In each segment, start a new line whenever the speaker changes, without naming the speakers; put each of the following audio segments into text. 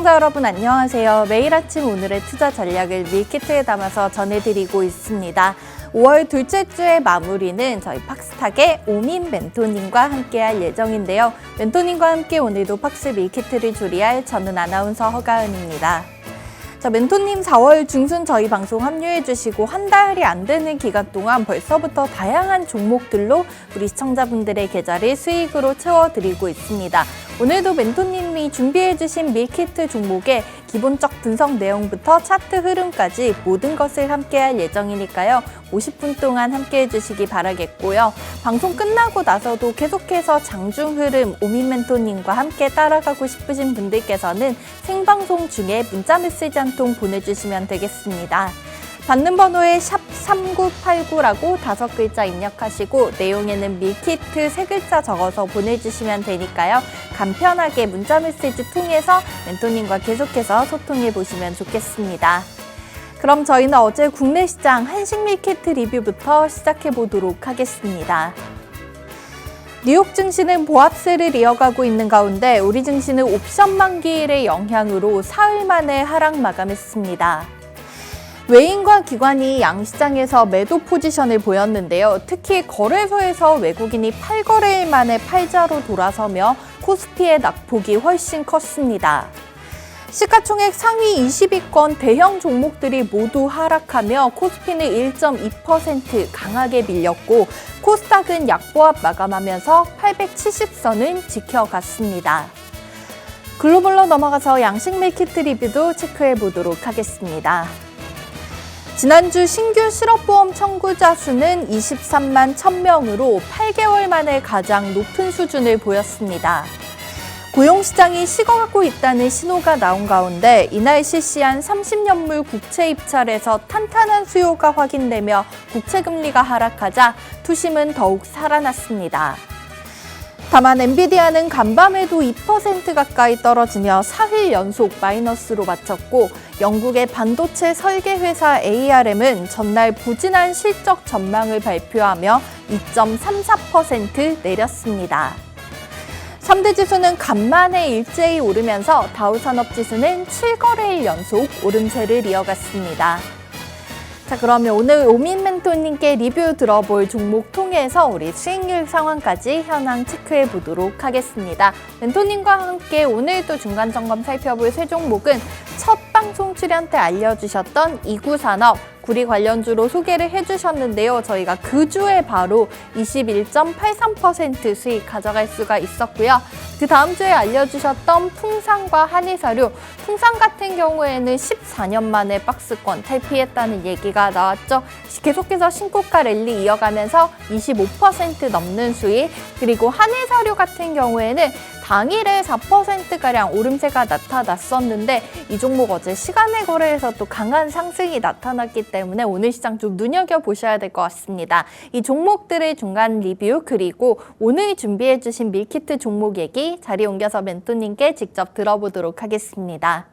시청자 여러분 안녕하세요. 매일 아침 오늘의 투자 전략을 밀키트에 담아서 전해드리고 있습니다. 5월 둘째 주의 마무리는 저희 팍스탁의 오민 멘토님과 함께할 예정인데요. 멘토님과 함께 오늘도 팍스 밀키트를 조리할 저는 아나운서 허가은입니다. 자, 멘토님 4월 중순 저희 방송 합류해주시고 한 달이 안 되는 기간 동안 벌써부터 다양한 종목들로 우리 시청자분들의 계좌를 수익으로 채워드리고 있습니다. 오늘도 멘토님이 준비해주신 밀키트 종목의 기본적 분석 내용부터 차트 흐름까지 모든 것을 함께할 예정이니까요. 50분 동안 함께해 주시기 바라겠고요. 방송 끝나고 나서도 계속해서 장중 흐름 오민 멘토님과 함께 따라가고 싶으신 분들께서는 생방송 중에 문자 메시지 한 통 보내주시면 되겠습니다. 받는 번호에 샵 3989라고 5글자 입력하시고 내용에는 밀키트 3글자 적어서 보내주시면 되니까요. 간편하게 문자 메시지 통해서 멘토님과 계속해서 소통해 보시면 좋겠습니다. 그럼 저희는 어제 국내 시장 한식 밀키트 리뷰부터 시작해 보도록 하겠습니다. 뉴욕 증시는 보합세를 이어가고 있는 가운데 우리 증시는 옵션 만기일의 영향으로 사흘 만에 하락 마감했습니다. 외인과 기관이 양시장에서 매도 포지션을 보였는데요. 특히 거래소에서 외국인이 8거래일 만에 팔자로 돌아서며 코스피의 낙폭이 훨씬 컸습니다. 시가총액 상위 20위권 대형 종목들이 모두 하락하며 코스피는 1.2% 강하게 밀렸고 코스닥은 약보합 마감하면서 870선은 지켜갔습니다. 글로벌로 넘어가서 양식 밀키트 리뷰도 체크해 보도록 하겠습니다. 지난주 신규 실업보험 청구자 수는 23만 1000명으로 8개월 만에 가장 높은 수준을 보였습니다. 고용시장이 식어가고 있다는 신호가 나온 가운데 이날 실시한 30년물 국채 입찰에서 탄탄한 수요가 확인되며 국채금리가 하락하자 투심은 더욱 살아났습니다. 다만 엔비디아는 간밤에도 2% 가까이 떨어지며 4일 연속 마이너스로 마쳤고 영국의 반도체 설계 회사 ARM은 전날 부진한 실적 전망을 발표하며 2.34% 내렸습니다. 3대 지수는 간만에 일제히 오르면서 다우산업지수는 7거래일 연속 오름세를 이어갔습니다. 자, 그러면 오늘 오민 멘토님께 리뷰 들어볼 종목 통해서 우리 수익률 상황까지 현황 체크해 보도록 하겠습니다. 멘토님과 함께 오늘도 중간 점검 살펴볼 세 종목은 첫 방송 출연 때 알려주셨던 이구산업, 구리 관련주로 소개를 해주셨는데요. 저희가 그 주에 바로 21.83% 수익 가져갈 수가 있었고요. 그 다음 주에 알려주셨던 풍산과 한일사료, 풍산 같은 경우에는 14년 만에 박스권 탈피했다는 얘기가 나왔죠. 계속해서 신고가 랠리 이어가면서 25% 넘는 수익, 그리고 한일사료 같은 경우에는 당일에 4%가량 오름세가 나타났었는데 이 종목 어제 시간의 거래에서 또 강한 상승이 나타났기 때문에 오늘 시장 좀 눈여겨보셔야 될 것 같습니다. 이 종목들의 중간 리뷰 그리고 오늘 준비해 주신 밀키트 종목 얘기 자리 옮겨서 멘토님께 직접 들어보도록 하겠습니다.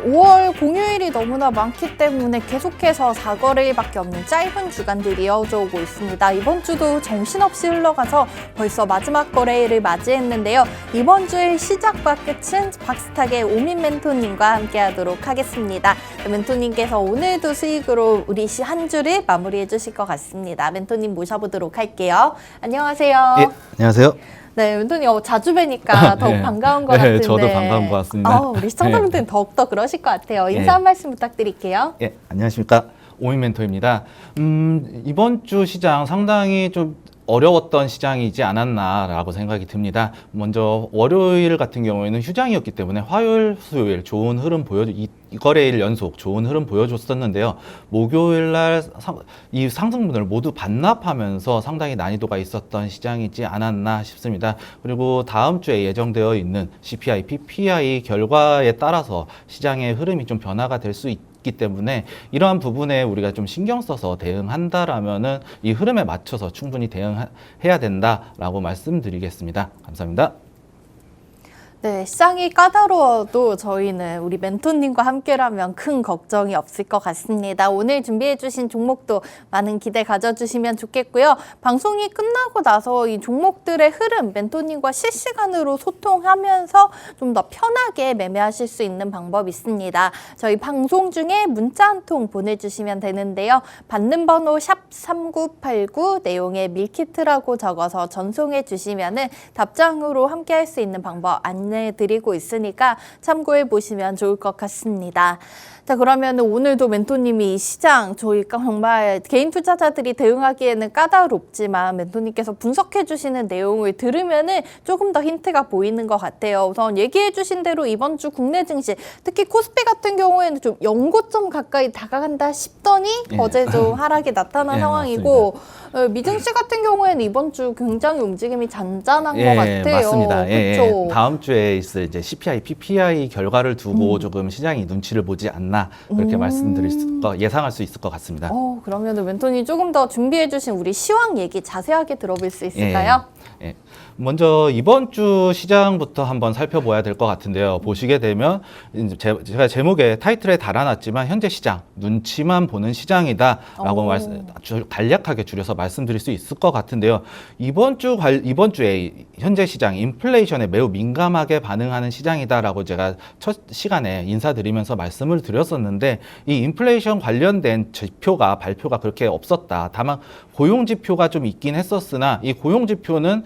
5월 공휴일이 너무나 많기 때문에 계속해서 4거래일밖에 없는 짧은 주간들이 이어져 오고 있습니다. 이번 주도 정신없이 흘러가서 벌써 마지막 거래일을 맞이했는데요. 이번 주의 시작과 끝은 박스탁의 오민 멘토님과 함께하도록 하겠습니다. 멘토님께서 오늘도 수익으로 우리 한 주를 마무리해 주실 것 같습니다. 멘토님 모셔보도록 할게요. 안녕하세요.
예, 안녕하세요.
네, 멘토님 자주 뵈니까 더욱
네.
반가운 것
네,
같은데.
저도 반가운 것 같습니다.
우리 시청자분들은 더욱더 그러실 것 같아요. 인사
네.
한 말씀 부탁드릴게요.
예, 안녕하십니까. 오민 멘토입니다. 이번 주 시장 상당히 좀 어려웠던 시장이지 않았나라고 생각이 듭니다. 먼저 월요일 같은 경우에는 휴장이었기 때문에 화요일, 수요일 좋은 흐름 이 거래일 연속 좋은 흐름 보여줬었는데요. 목요일 날 이 상승분을 모두 반납하면서 상당히 난이도가 있었던 시장이지 않았나 싶습니다. 그리고 다음 주에 예정되어 있는 CPI, PPI 결과에 따라서 시장의 흐름이 좀 변화가 될 수 있기 때문에 이러한 부분에 우리가 좀 신경 써서 대응한다라면은 이 흐름에 맞춰서 충분히 대응해야 된다라고 말씀드리겠습니다. 감사합니다.
네, 시장이 까다로워도 저희는 우리 멘토님과 함께라면 큰 걱정이 없을 것 같습니다. 오늘 준비해주신 종목도 많은 기대 가져주시면 좋겠고요. 방송이 끝나고 나서 이 종목들의 흐름 멘토님과 실시간으로 소통하면서 좀 더 편하게 매매하실 수 있는 방법이 있습니다. 저희 방송 중에 문자 한 통 보내주시면 되는데요. 받는 번호 샵 3989 내용에 밀키트라고 적어서 전송해 주시면은 답장으로 함께할 수 있는 방법 안내해드리고 있으니까 참고해 보시면 좋을 것 같습니다. 자, 그러면 오늘도 멘토님이 이 시장 저희가 정말 개인 투자자들이 대응하기에는 까다롭지만 멘토님께서 분석해 주시는 내용을 들으면은 조금 더 힌트가 보이는 것 같아요. 우선 얘기해 주신 대로 이번 주 국내 증시 특히 코스피 같은 경우에는 좀 연고점 가까이 다가간다 싶더니 어제 좀 하락이 나타난 상황이고 미증시 같은 경우에는 이번 주 굉장히 움직임이 잔잔한 것 같아요.
맞습니다.
그렇죠?
다음 주에 있을 이제 CPI, PPI 결과를 두고 조금 시장이 눈치를 보지 않나 그렇게 예상할 수 있을 것 같습니다.
그러면 멘토님 조금 더 준비해주신 우리 시황 얘기 자세하게 들어볼 수 있을까요?
먼저 이번 주 시장부터 한번 살펴봐야 될 것 같은데요. 보시게 되면 이제 제가 제목에 타이틀에 달아놨지만 현재 시장 눈치만 보는 시장이다라고 간략하게 줄여서 말씀드릴 수 있을 것 같은데요. 이번 주에 현재 시장 인플레이션에 매우 민감하게 반응하는 시장이다라고 제가 첫 시간에 인사드리면서 말씀을 드렸었는데 이 인플레이션 관련된 발표가 그렇게 없었다. 다만 고용 지표가 좀 있긴 했었으나 이 고용 지표는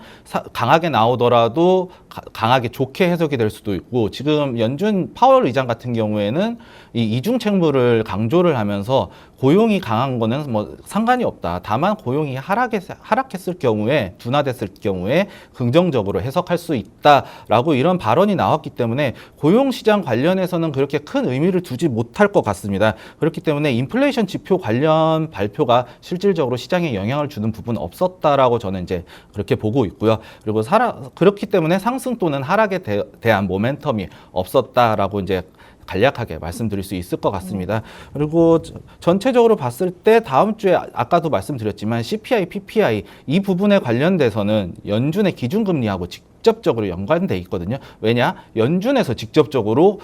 강하게 나오더라도 강하게 좋게 해석이 될 수도 있고 지금 연준 파월 의장 같은 경우에는 이 이중 책무를 강조를 하면서 고용이 강한 거는 뭐 상관이 없다. 다만 고용이 하락했을 경우에 둔화됐을 경우에 긍정적으로 해석할 수 있다라고 이런 발언이 나왔기 때문에 고용 시장 관련해서는 그렇게 큰 의미를 두지 못할 것 같습니다. 그렇기 때문에 인플레이션 지표 관련 발표가 실질적으로 시장에 영향을 주는 부분은 없었다라고 저는 이제 그렇게 보고 있고요. 그리고 그렇기 때문에 상승 또는 하락에 대한 모멘텀이 없었다라고 이제 간략하게 말씀드릴 수 있을 것 같습니다. 그리고 전체적으로 봤을 때 다음 주에 아까도 말씀드렸지만 CPI, PPI 이 부분에 관련돼서는 연준의 기준금리하고 직접적으로 연관돼 있거든요. 왜냐? 연준에서 직접적으로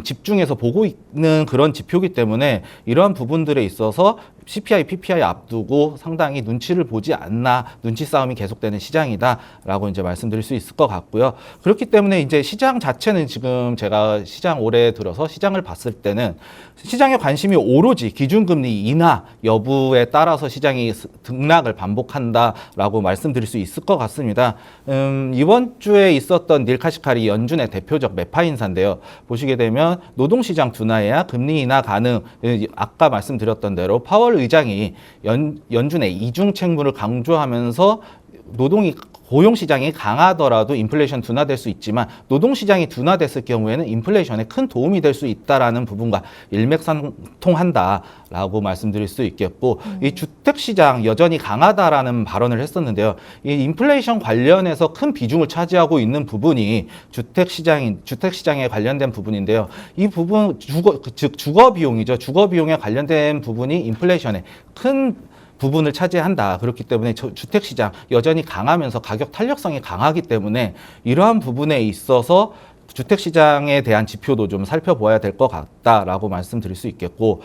집중해서 보고 있는 그런 지표이기 때문에 이러한 부분들에 있어서 CPI, PPI 앞두고 상당히 눈치를 보지 않나, 눈치 싸움이 계속되는 시장이다라고 이제 말씀드릴 수 있을 것 같고요. 그렇기 때문에 이제 시장 자체는 지금 제가 올해 들어서 시장을 봤을 때는 시장의 관심이 오로지 기준금리 인하 여부에 따라서 시장이 등락을 반복한다라고 말씀드릴 수 있을 것 같습니다. 이번 주에 있었던 닐 카시카리 연준의 대표적 매파 인사인데요. 보시게 되면 노동시장 둔화해야 금리 인하 가능. 아까 말씀드렸던 대로 파월 의장이 연준의 이중 책무를 강조하면서 고용시장이 강하더라도 인플레이션 둔화될 수 있지만 노동시장이 둔화됐을 경우에는 인플레이션에 큰 도움이 될 수 있다라는 부분과 일맥상통한다라고 말씀드릴 수 있겠고 이 주택시장 여전히 강하다라는 발언을 했었는데요. 이 인플레이션 관련해서 큰 비중을 차지하고 있는 부분이 주택시장에 관련된 부분인데요. 이 부분 주거비용이죠. 주거비용에 관련된 부분이 인플레이션에 큰 부분을 차지한다. 그렇기 때문에 주택시장 여전히 강하면서 가격 탄력성이 강하기 때문에 이러한 부분에 있어서 주택 시장에 대한 지표도 좀 살펴봐야 될 것 같다라고 말씀드릴 수 있겠고.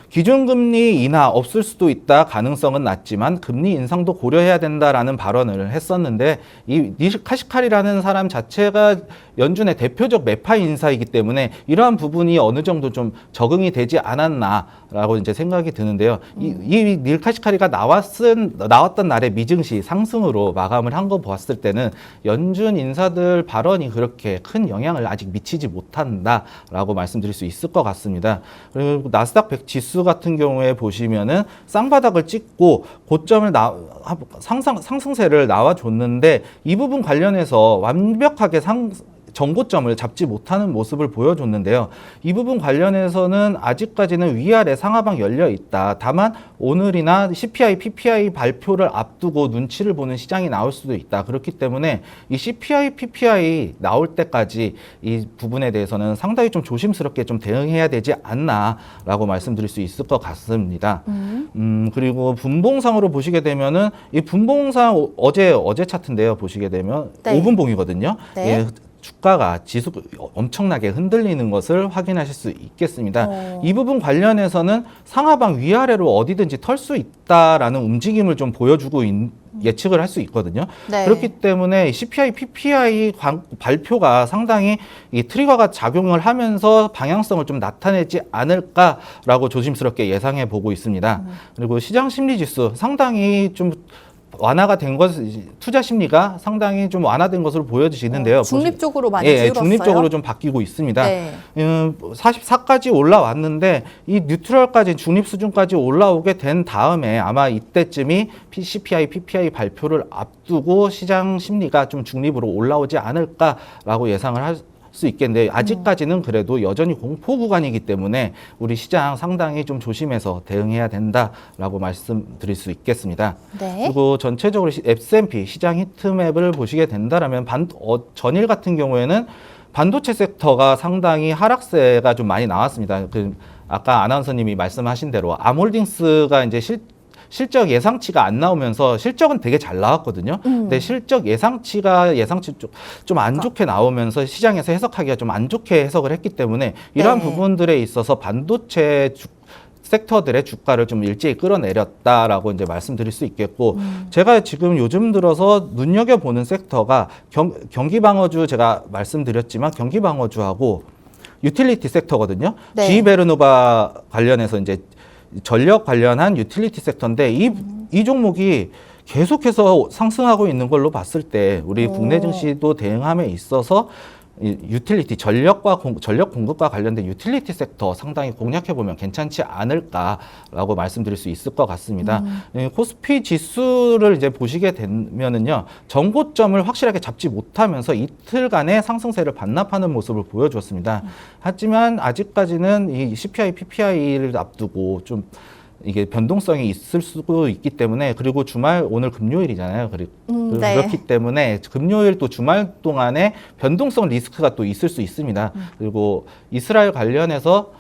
기준금리 인하 없을 수도 있다. 가능성은 낮지만 금리 인상도 고려해야 된다라는 발언을 했었는데 이 니시 카시카리라는 사람 자체가 연준의 대표적 매파 인사이기 때문에 이러한 부분이 어느 정도 좀 적응이 되지 않았나라고 이제 생각이 드는데요. 이 닐 카시카리가 나왔던 날의 미증시 상승으로 마감을 한 거 보았을 때는 연준 인사들 발언이 그렇게 큰 영향을 아직 미치지 못한다라고 말씀드릴 수 있을 것 같습니다. 그리고 나스닥 100 지수 같은 경우에 보시면은 쌍바닥을 찍고 고점을 상승세를 나와줬는데 이 부분 관련해서 완벽하게 정고점을 잡지 못하는 모습을 보여줬는데요. 이 부분 관련해서는 아직까지는 위아래 상하방 열려 있다. 다만 오늘이나 CPI, PPI 발표를 앞두고 눈치를 보는 시장이 나올 수도 있다. 그렇기 때문에 이 CPI, PPI 나올 때까지 이 부분에 대해서는 상당히 좀 조심스럽게 좀 대응해야 되지 않나라고 말씀드릴 수 있을 것 같습니다. 그리고 분봉상으로 보시게 되면은 이 분봉상 어제 차트인데요. 보시게 되면
네.
5분봉이거든요.
네.
예, 주가가 지수 엄청나게 흔들리는 것을 확인하실 수 있겠습니다. 이 부분 관련해서는 상하방 위아래로 어디든지 털 수 있다라는 움직임을 좀 보여주고 예측을 할 수 있거든요.
네.
그렇기 때문에 CPI, PPI 발표가 상당히 이 트리거가 작용을 하면서 방향성을 좀 나타내지 않을까라고 조심스럽게 예상해 보고 있습니다. 그리고 시장 심리 지수 상당히 좀 완화가 된 것, 투자 심리가 상당히 좀 완화된 것으로 보여지시는데요.
중립적으로 많이
예,
기울었어요.
중립적으로 좀 바뀌고 있습니다.
네.
44까지 올라왔는데 이 뉴트럴까지 중립 수준까지 올라오게 된 다음에 아마 이때쯤이 CPI, PPI 발표를 앞두고 시장 심리가 좀 중립으로 올라오지 않을까라고 예상을 할 수 있겠는데 아직까지는 그래도 여전히 공포 구간이기 때문에 우리 시장 상당히 좀 조심해서 대응해야 된다라고 말씀드릴 수 있겠습니다.
네.
그리고 전체적으로 S&P 시장 히트맵을 보시게 된다라면 전일 같은 경우에는 반도체 섹터가 상당히 하락세가 좀 많이 나왔습니다. 아까 아나운서님이 말씀하신 대로 암홀딩스가 이제 실적 예상치가 안 나오면서 실적은 되게 잘 나왔거든요. 근데 실적 예상치가 좀 안 좋게 나오면서 시장에서 해석하기가 좀 안 좋게 해석을 했기 때문에 이러한
네.
부분들에 있어서 반도체 섹터들의 주가를 좀 일제히 끌어내렸다라고 이제 말씀드릴 수 있겠고 제가 지금 요즘 들어서 눈여겨보는 섹터가 경기 방어주 제가 말씀드렸지만 경기 방어주하고 유틸리티 섹터거든요.
네.
GE 베르노바 관련해서 이제 전력 관련한 유틸리티 섹터인데 이 종목이 계속해서 상승하고 있는 걸로 봤을 때 우리 국내 증시도 대응함에 있어서 유틸리티 전력 공급과 관련된 유틸리티 섹터 상당히 공략해 보면 괜찮지 않을까라고 말씀드릴 수 있을 것 같습니다. 코스피 지수를 이제 보시게 되면은요 정고점을 확실하게 잡지 못하면서 이틀간의 상승세를 반납하는 모습을 보여주었습니다. 하지만 아직까지는 이 CPI, PPI를 앞두고 좀 이게 변동성이 있을 수도 있기 때문에 그리고 오늘 금요일이잖아요.
네.
그렇기 때문에 금요일 또 주말 동안에 변동성 리스크가 또 있을 수 있습니다. 그리고 이스라엘 관련해서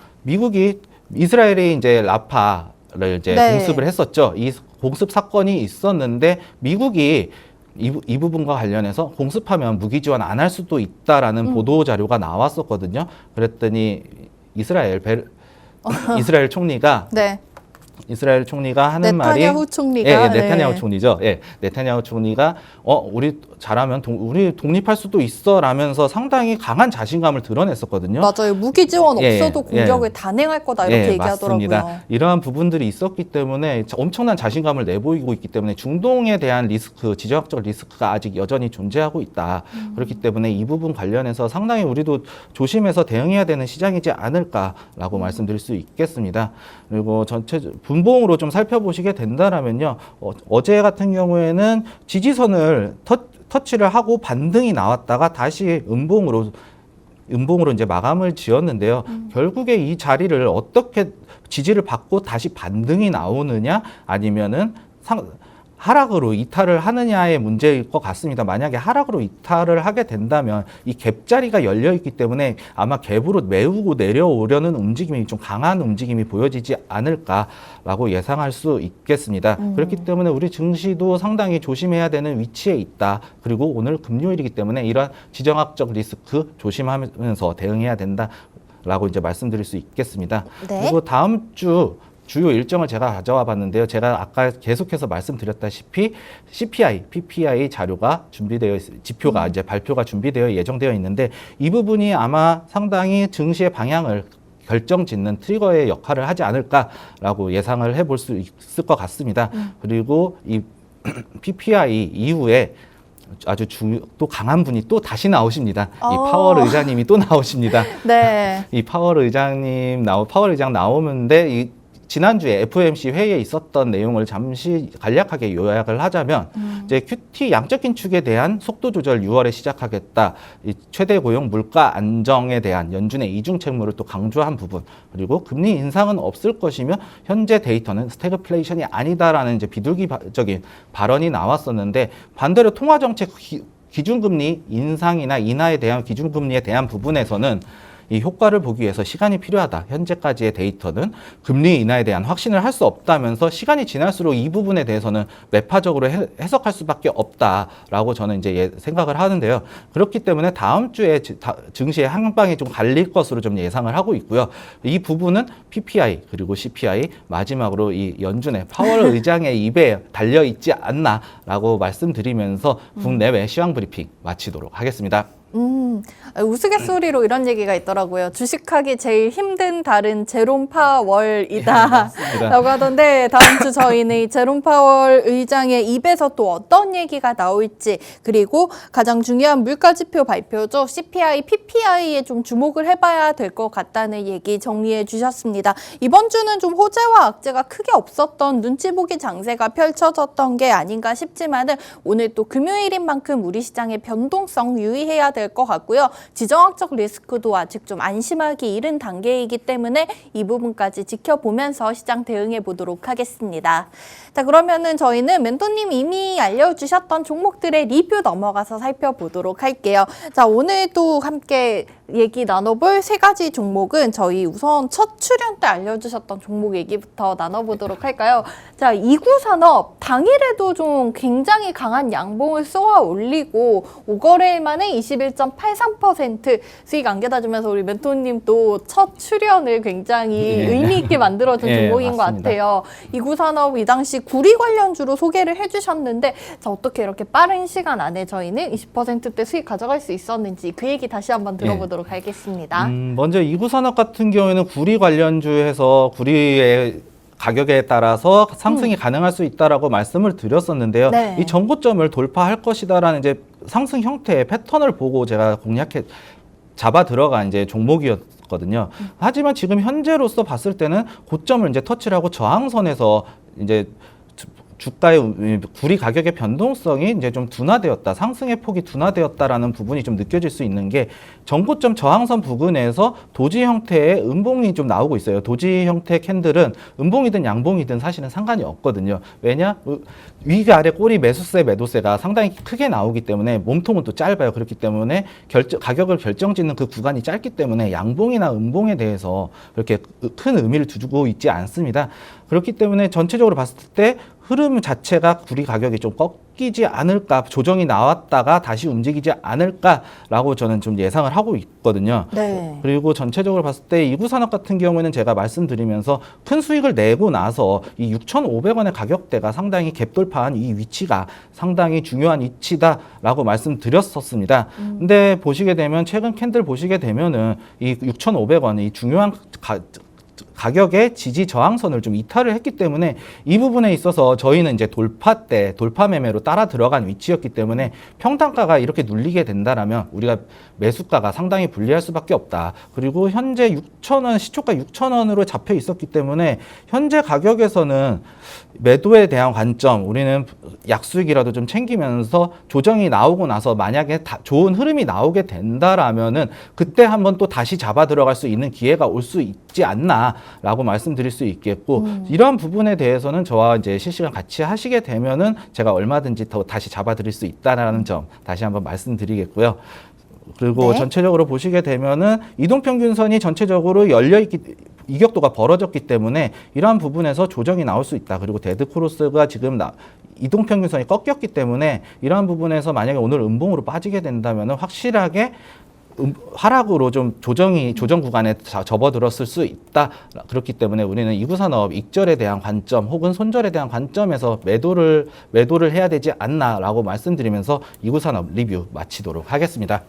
이스라엘이 이제 라파를 이제
네.
공습을 했었죠. 이 공습 사건이 있었는데 미국이 이 부분과 관련해서 공습하면 무기 지원 안 할 수도 있다라는 보도 자료가 나왔었거든요. 그랬더니 이스라엘 총리가
네.
이스라엘 총리가 하는 말이
네타냐후 총리가
예, 네타냐후
네.
총리죠. 예, 네타냐후 총리가 우리 잘하면 우리 독립할 수도 있어라면서 상당히 강한 자신감을 드러냈었거든요.
맞아요. 무기 지원
예,
없어도 공격을 단행할 거다 이렇게 얘기하더라고요.
맞습니다. 이러한 부분들이 있었기 때문에 엄청난 자신감을 내보이고 있기 때문에 중동에 대한 지정학적 리스크가 아직 여전히 존재하고 있다. 그렇기 때문에 이 부분 관련해서 상당히 우리도 조심해서 대응해야 되는 시장이지 않을까라고 말씀드릴 수 있겠습니다. 그리고 분봉으로 좀 살펴보시게 된다라면요. 어제 같은 경우에는 지지선을 터치를 하고 반등이 나왔다가 다시 음봉으로 이제 마감을 지었는데요. 결국에 이 자리를 어떻게 지지를 받고 다시 반등이 나오느냐 아니면은 하락으로 이탈을 하느냐의 문제일 것 같습니다. 만약에 하락으로 이탈을 하게 된다면 이 갭자리가 열려 있기 때문에 아마 갭으로 메우고 내려오려는 움직임이 좀 강한 움직임이 보여지지 않을까라고 예상할 수 있겠습니다. 그렇기 때문에 우리 증시도 상당히 조심해야 되는 위치에 있다. 그리고 오늘 금요일이기 때문에 이런 지정학적 리스크 조심하면서 대응해야 된다라고 이제 말씀드릴 수 있겠습니다.
네.
그리고 다음 주 주요 일정을 제가 가져와 봤는데요. 제가 아까 계속해서 말씀드렸다시피 CPI, PPI 자료가 준비되어 지표가 이제 발표가 준비되어 예정되어 있는데 이 부분이 아마 상당히 증시의 방향을 결정짓는 트리거의 역할을 하지 않을까라고 예상을 해볼 수 있을 것 같습니다. 그리고 이 PPI 이후에 아주 또 강한 분이 또 다시 나오십니다. 이 파월 의장님이 또 나오십니다.
네.
이 파월 의장 나오는데 이 지난주에 FOMC 회의에 있었던 내용을 잠시 간략하게 요약을 하자면 이제 QT 양적 긴축에 대한 속도 조절 6월에 시작하겠다. 이 최대 고용 물가 안정에 대한 연준의 이중 책무를 또 강조한 부분. 그리고 금리 인상은 없을 것이며 현재 데이터는 스태그플레이션이 아니다라는 이제 비둘기적인 발언이 나왔었는데 반대로 통화 정책 기준금리 인상이나 인하에 대한 기준금리에 대한 부분에서는 이 효과를 보기 위해서 시간이 필요하다. 현재까지의 데이터는 금리 인하에 대한 확신을 할 수 없다면서 시간이 지날수록 이 부분에 대해서는 매파적으로 해석할 수밖에 없다라고 저는 이제 생각을 하는데요. 그렇기 때문에 다음 주에 증시의 향방이 좀 갈릴 것으로 좀 예상을 하고 있고요. 이 부분은 PPI 그리고 CPI 마지막으로 이 연준의 파월 의장의 입에 달려 있지 않나라고 말씀드리면서 국내외 시황 브리핑 마치도록 하겠습니다.
우스갯소리로 이런 얘기가 있더라고요. 주식하기 제일 힘든 달은 제롬 파월이다. 라고 하던데 다음 주 저희는 이 제롬 파월 의장의 입에서 또 어떤 얘기가 나올지 그리고 가장 중요한 물가지표 발표죠. CPI, PPI에 좀 주목을 해봐야 될 것 같다는 얘기 정리해 주셨습니다. 이번 주는 좀 호재와 악재가 크게 없었던 눈치 보기 장세가 펼쳐졌던 게 아닌가 싶지만은 오늘 또 금요일인 만큼 우리 시장의 변동성 유의해야 될 것 같고요. 지정학적 리스크도 아직 좀 안심하기 이른 단계이기 때문에 이 부분까지 지켜보면서 시장 대응해 보도록 하겠습니다. 자, 그러면은 저희는 멘토님 이미 알려주셨던 종목들의 리뷰 넘어가서 살펴보도록 할게요. 자, 오늘도 함께 얘기 나눠볼 세 가지 종목은 저희 우선 첫 출연 때 알려주셨던 종목 얘기부터 나눠보도록 할까요? 자, 이구산업 당일에도 좀 굉장히 강한 양봉을 쏘아 올리고 5거래일 만에 21.83% 수익 안겨다주면서 우리 멘토님 또 첫 출연을 굉장히 의미 있게 만들어준 종목인 것 같아요. 이구산업 이 당시 구리 관련주로 소개를 해주셨는데 자, 어떻게 이렇게 빠른 시간 안에 저희는 20%대 수익 가져갈 수 있었는지 그 얘기 다시 한번 들어보도록 하겠습니다.
먼저 이구산업 같은 경우에는 구리 관련주에서 구리의 가격에 따라서 상승이 가능할 수 있다라고 말씀을 드렸었는데요.
네.
이 전고점을 돌파할 것이다라는 이제 상승 형태의 패턴을 보고 제가 잡아 들어간 이제 종목이었거든요. 하지만 지금 현재로서 봤을 때는 고점을 이제 터치를 하고 저항선에서 이제 주가의 구리 가격의 변동성이 이제 좀 둔화되었다, 상승의 폭이 둔화되었다라는 부분이 좀 느껴질 수 있는 게 전고점 저항선 부근에서 도지 형태의 음봉이 좀 나오고 있어요. 도지 형태 캔들은 음봉이든 양봉이든 사실은 상관이 없거든요. 왜냐? 위가 아래 꼬리 매수세, 매도세가 상당히 크게 나오기 때문에 몸통은 또 짧아요. 그렇기 때문에 가격을 결정짓는 그 구간이 짧기 때문에 양봉이나 음봉에 대해서 그렇게 큰 의미를 두고 있지 않습니다. 그렇기 때문에 전체적으로 봤을 때 흐름 자체가 구리 가격이 좀 꺾이지 않을까, 조정이 나왔다가 다시 움직이지 않을까라고 저는 좀 예상을 하고 있거든요.
네.
그리고 전체적으로 봤을 때 이구산업 같은 경우에는 제가 말씀드리면서 큰 수익을 내고 나서 이 6,500원의 가격대가 상당히 갭 돌파한 이 위치가 상당히 중요한 위치다라고 말씀드렸었습니다. 근데 보시게 되면 최근 캔들 보시게 되면은 이 6,500원 이 중요한 가격의 지지 저항선을 좀 이탈을 했기 때문에 이 부분에 있어서 저희는 이제 돌파 매매로 따라 들어간 위치였기 때문에 평단가가 이렇게 눌리게 된다라면 우리가 매수가가 상당히 불리할 수밖에 없다. 그리고 현재 6,000원, 시초가 6,000원으로 잡혀 있었기 때문에 현재 가격에서는 매도에 대한 관점, 우리는 약수익이라도 좀 챙기면서 조정이 나오고 나서 만약에 좋은 흐름이 나오게 된다라면은 그때 한번 또 다시 잡아 들어갈 수 있는 기회가 올 수 있지 높지 않나라고 말씀드릴 수 있겠고 이러한 부분에 대해서는 저와 이제 실시간 같이 하시게 되면은 제가 얼마든지 더 다시 잡아드릴 수 있다라는 점 다시 한번 말씀드리겠고요. 그리고
네.
전체적으로 보시게 되면은 이동평균선이 전체적으로 열려있기 이격도가 벌어졌기 때문에 이러한 부분에서 조정이 나올 수 있다. 그리고 데드크로스가 지금 이동평균선이 꺾였기 때문에 이러한 부분에서 만약에 오늘 음봉으로 빠지게 된다면 확실하게 하락으로 좀 조정 구간에 접어들었을 수 있다. 그렇기 때문에 우리는 이구산업 익절에 대한 관점 혹은 손절에 대한 관점에서 매도를 해야 되지 않나라고 말씀드리면서 이구산업 리뷰 마치도록 하겠습니다.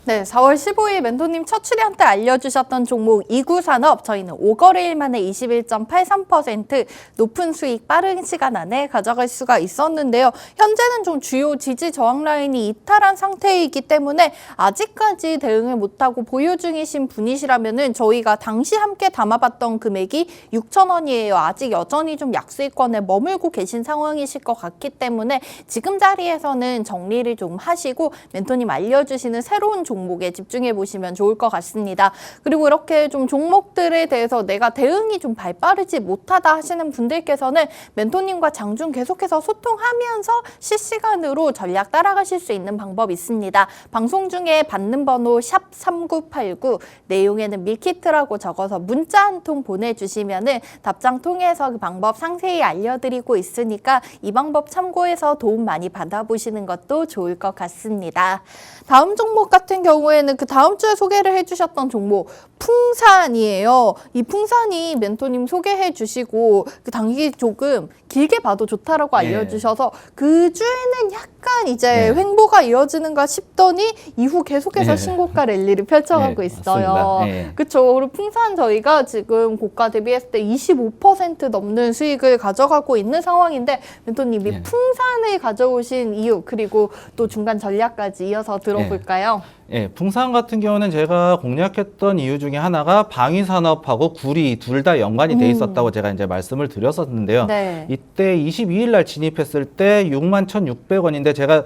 네, 4월 15일 멘토님 첫 출연 때 알려주셨던 종목 이구산업 저희는 5거래일 만에 21.83% 높은 수익 빠른 시간 안에 가져갈 수가 있었는데요. 현재는 좀 주요 지지 저항 라인이 이탈한 상태이기 때문에 아직까지 대응을 못하고 보유 중이신 분이시라면은 저희가 당시 함께 담아봤던 금액이 6,000원이에요. 아직 여전히 좀 약수익권에 머물고 계신 상황이실 것 같기 때문에 지금 자리에서는 정리를 좀 하시고 멘토님 알려주시는 새로운 종목에 집중해 보시면 좋을 것 같습니다. 그리고 이렇게 좀 종목들에 대해서 내가 대응이 좀 발빠르지 못하다 하시는 분들께서는 멘토님과 장중 계속해서 소통하면서 실시간으로 전략 따라가실 수 있는 방법이 있습니다. 방송 중에 받는 번호 샵 3989 내용에는 밀키트라고 적어서 문자 한 통 보내주시면은 답장 통해서 그 방법 상세히 알려드리고 있으니까 이 방법 참고해서 도움 많이 받아보시는 것도 좋을 것 같습니다. 다음 종목 같은 경우에는 그 다음 주에 소개를 해주셨던 종목 풍산이에요. 이 풍산이 멘토님 소개해 주시고 그 단기 조금 길게 봐도 좋다라고 알려주셔서 그 주에는 약간 이제 횡보가 이어지는가 싶더니 이후 계속해서 신고가 랠리를 펼쳐가고 있어요. 그렇죠. 그리고 풍산 저희가 지금 고가 대비했을 때 25% 넘는 수익을 가져가고 있는 상황인데 멘토님이 풍산을 가져오신 이유 그리고 또 중간 전략까지 이어서 들어볼까요?
풍산 같은 경우는 제가 공략했던 이유 중에 하나가 방위산업하고 구리 둘 다 연관이 돼 있었다고 제가 이제 말씀을 드렸었는데요. 이때 22일 날 진입했을 때 61,600원인데 제가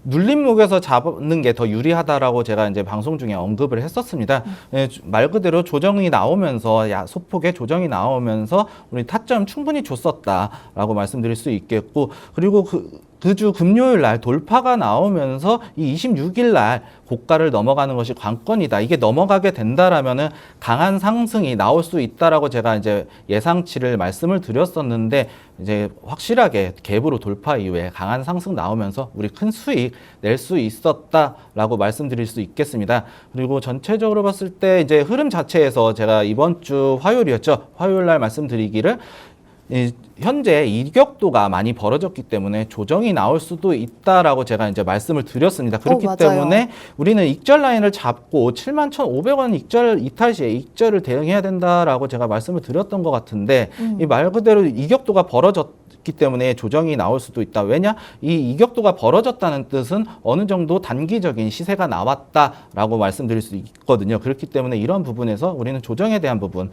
눌림목에서 잡는 게 더 유리하다라고 제가 이제 방송 중에 언급을 했었습니다. 말 그대로 조정이 나오면서 소폭의 조정이 나오면서 우리 타점 충분히 줬었다라고 말씀드릴 수 있겠고 그리고 그 주 금요일 날 돌파가 나오면서 이 26일 날 고가를 넘어가는 것이 관건이다. 이게 넘어가게 된다라면은 강한 상승이 나올 수 있다라고 제가 이제 예상치를 말씀을 드렸었는데 이제 확실하게 갭으로 돌파 이후에 강한 상승 나오면서 우리 큰 수익 낼 수 있었다라고 말씀드릴 수 있겠습니다. 그리고 전체적으로 봤을 때 이제 흐름 자체에서 제가 이번 주 화요일이었죠. 화요일 날 말씀드리기를 현재 이격도가 많이 벌어졌기 때문에 조정이 나올 수도 있다라고 제가 이제 말씀을 드렸습니다. 그렇기 때문에 우리는 익절 라인을 잡고 71,500원 익절 이탈 시에 익절을 대응해야 된다라고 제가 말씀을 드렸던 것 같은데 이 말 그대로 이격도가 벌어졌기 때문에 조정이 나올 수도 있다. 왜냐? 이 이격도가 벌어졌다는 뜻은 어느 정도 단기적인 시세가 나왔다라고 말씀드릴 수 있거든요. 그렇기 때문에 이런 부분에서 우리는 조정에 대한 부분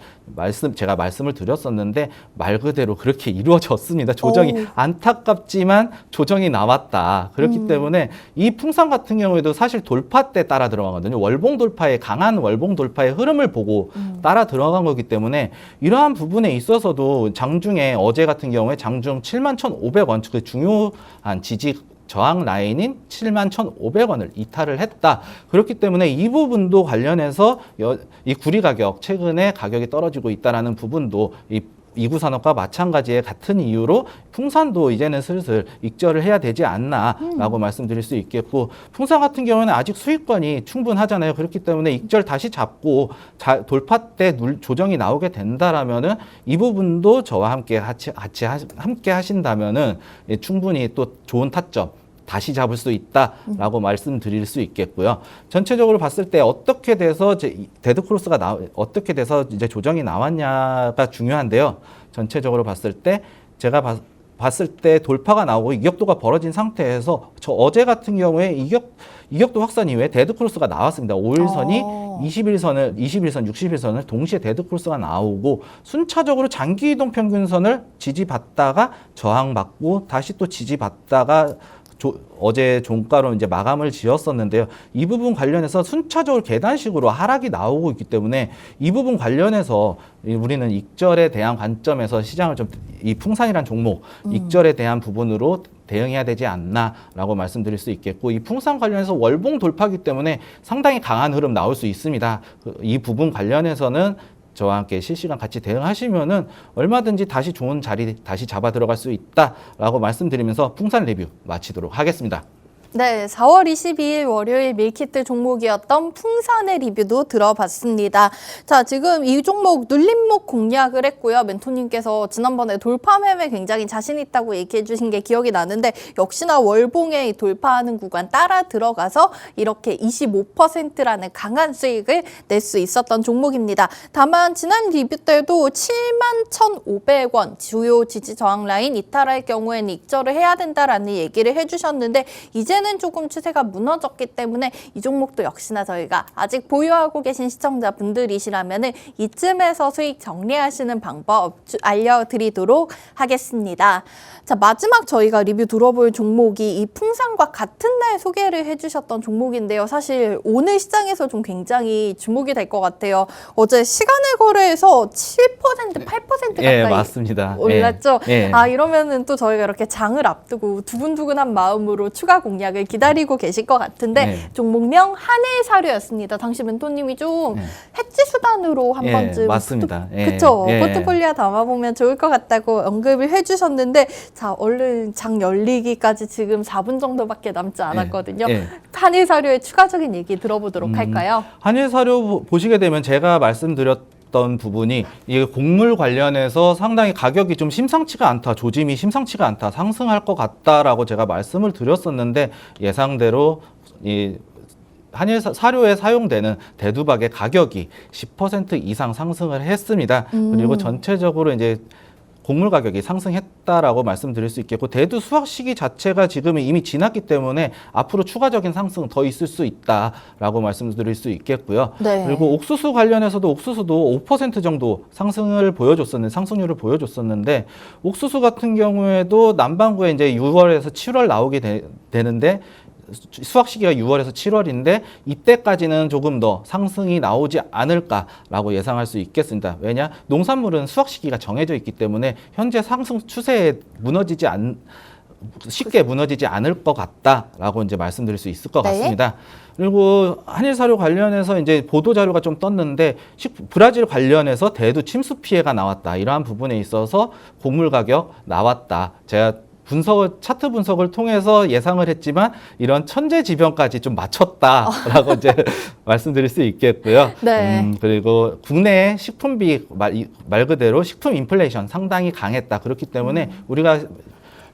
제가 말씀을 드렸었는데 말 그대로 그렇게 이루어졌습니다. 조정이 안타깝지만 조정이 나왔다. 그렇기 때문에 이 풍산 같은 경우에도 사실 돌파 때 따라 들어가거든요. 월봉 돌파의 강한 월봉 돌파의 흐름을 보고 따라 들어간 거기 때문에 이러한 부분에 있어서도 장중에 어제 같은 경우에 장중 71,500원 그 중요한 지지 저항 라인인 71,500원을 이탈을 했다. 그렇기 때문에 이 부분도 관련해서 이 구리 가격 최근에 가격이 떨어지고 있다라는 부분도 이구산업과 마찬가지의 같은 이유로 풍산도 이제는 슬슬 익절을 해야 되지 않나라고 말씀드릴 수 있겠고 풍산 같은 경우는 아직 수익권이 충분하잖아요. 그렇기 때문에 익절 다시 잡고 돌파 때 조정이 나오게 된다라면은 이 부분도 저와 함께 함께 하신다면은 충분히 또 좋은 타점 다시 잡을 수 있다라고 말씀드릴 수 있겠고요. 전체적으로 봤을 때 어떻게 돼서 데드크로스가 어떻게 돼서 이제 조정이 나왔냐가 중요한데요. 전체적으로 봤을 때 제가 봤을 때 돌파가 나오고 이격도가 벌어진 상태에서 저 어제 같은 경우에 이격도 확산 이후에 데드크로스가 나왔습니다. 5일선이 21선, 60일선을 동시에 데드크로스가 나오고 순차적으로 장기 이동 평균선을 지지받다가 저항받고 다시 또 지지받다가 어제 종가로 이제 마감을 지었었는데요. 이 부분 관련해서 순차적으로 계단식으로 하락이 나오고 있기 때문에 이 부분 관련해서 우리는 익절에 대한 관점에서 시장을 좀 이 풍산이란 종목 익절에 대한 부분으로 대응해야 되지 않나라고 말씀드릴 수 있겠고, 이 풍산 관련해서 월봉 돌파기 때문에 상당히 강한 흐름 나올 수 있습니다. 이 부분 관련해서는 저와 함께 실시간 같이 대응하시면은 얼마든지 다시 좋은 자리 다시 잡아 들어갈 수 있다라고 말씀드리면서 풍산 리뷰 마치도록 하겠습니다.
네, 4월 22일 월요일 밀키트 종목이었던 풍산의 리뷰도 들어봤습니다. 자, 지금 이 종목 눌림목 공략을 했고요. 멘토님께서 지난번에 돌파 매매 굉장히 자신 있다고 얘기해 주신 게 기억이 나는데, 역시나 월봉에 돌파하는 구간 따라 들어가서 이렇게 25%라는 강한 수익을 낼 수 있었던 종목입니다. 다만 지난 리뷰 때도 71,500원 주요 지지 저항 라인 이탈할 경우에는 익절을 해야 된다라는 얘기를 해주셨는데, 이제는 조금 추세가 무너졌기 때문에 이 종목도 역시나 저희가 아직 보유하고 계신 시청자분들이시라면 이쯤에서 수익 정리하시는 방법 알려드리도록 하겠습니다. 자, 마지막 저희가 리뷰 들어볼 종목이 이 풍산과 같은 날 소개를 해주셨던 종목인데요. 사실 오늘 시장에서 좀 굉장히 주목이 될 것 같아요. 어제 시간의 거래에서 7%, 8% 가까이
예, 맞습니다.
올랐죠.
예.
아, 이러면은 또 저희가 이렇게 장을 앞두고 두근두근한 마음으로 추가 공략을 기다리고 계실 것 같은데,
네.
종목명 한일사료였습니다. 당시 멘토님이 좀
네.
해지 수단으로 한
예,
번쯤
맞습니다. 예.
그쵸?
예.
포트폴리오 담아보면 좋을 것 같다고 언급을 해주셨는데, 자, 얼른 장 열리기까지 지금 4분 정도밖에 남지 않았거든요.
예.
한일사료의 추가적인 얘기 들어보도록 할까요?
한일사료 보시게 되면 제가 말씀드렸던 부분이 이 곡물 관련해서 상당히 가격이 좀 심상치가 않다, 조짐이 심상치가 않다, 상승할 것 같다라고 제가 말씀을 드렸었는데, 예상대로 이 한일 사료에 사용되는 대두박의 가격이 10% 이상 상승을 했습니다. 그리고 전체적으로 이제 곡물 가격이 상승했다라고 말씀드릴 수 있겠고, 대두 수확 시기 자체가 지금 이미 지났기 때문에 앞으로 추가적인 상승 더 있을 수 있다라고 말씀드릴 수 있겠고요.
네.
그리고 옥수수 관련해서도 옥수수도 5% 정도 상승을 보여줬었는데, 상승률을 보여줬었는데, 옥수수 같은 경우에도 남반구에 이제 6월에서 7월 나오게 되는데, 수확 시기가 6월에서 7월인데 이때까지는 조금 더 상승이 나오지 않을까라고 예상할 수 있겠습니다. 왜냐? 농산물은 수확 시기가 정해져 있기 때문에 현재 상승 추세에 쉽게 무너지지 않을 것 같다라고 이제 말씀드릴 수 있을 것
네.
같습니다. 그리고 한일사료 관련해서 이제 보도 자료가 좀 떴는데, 브라질 관련해서 대두 침수 피해가 나왔다, 이러한 부분에 있어서 곡물 가격 나왔다. 제가 차트 분석을 통해서 예상을 했지만 이런 천재지변까지 좀 맞췄다라고 이제 말씀드릴 수 있겠고요.
네.
그리고 국내 식품비 말 그대로 식품 인플레이션 상당히 강했다. 그렇기 때문에 우리가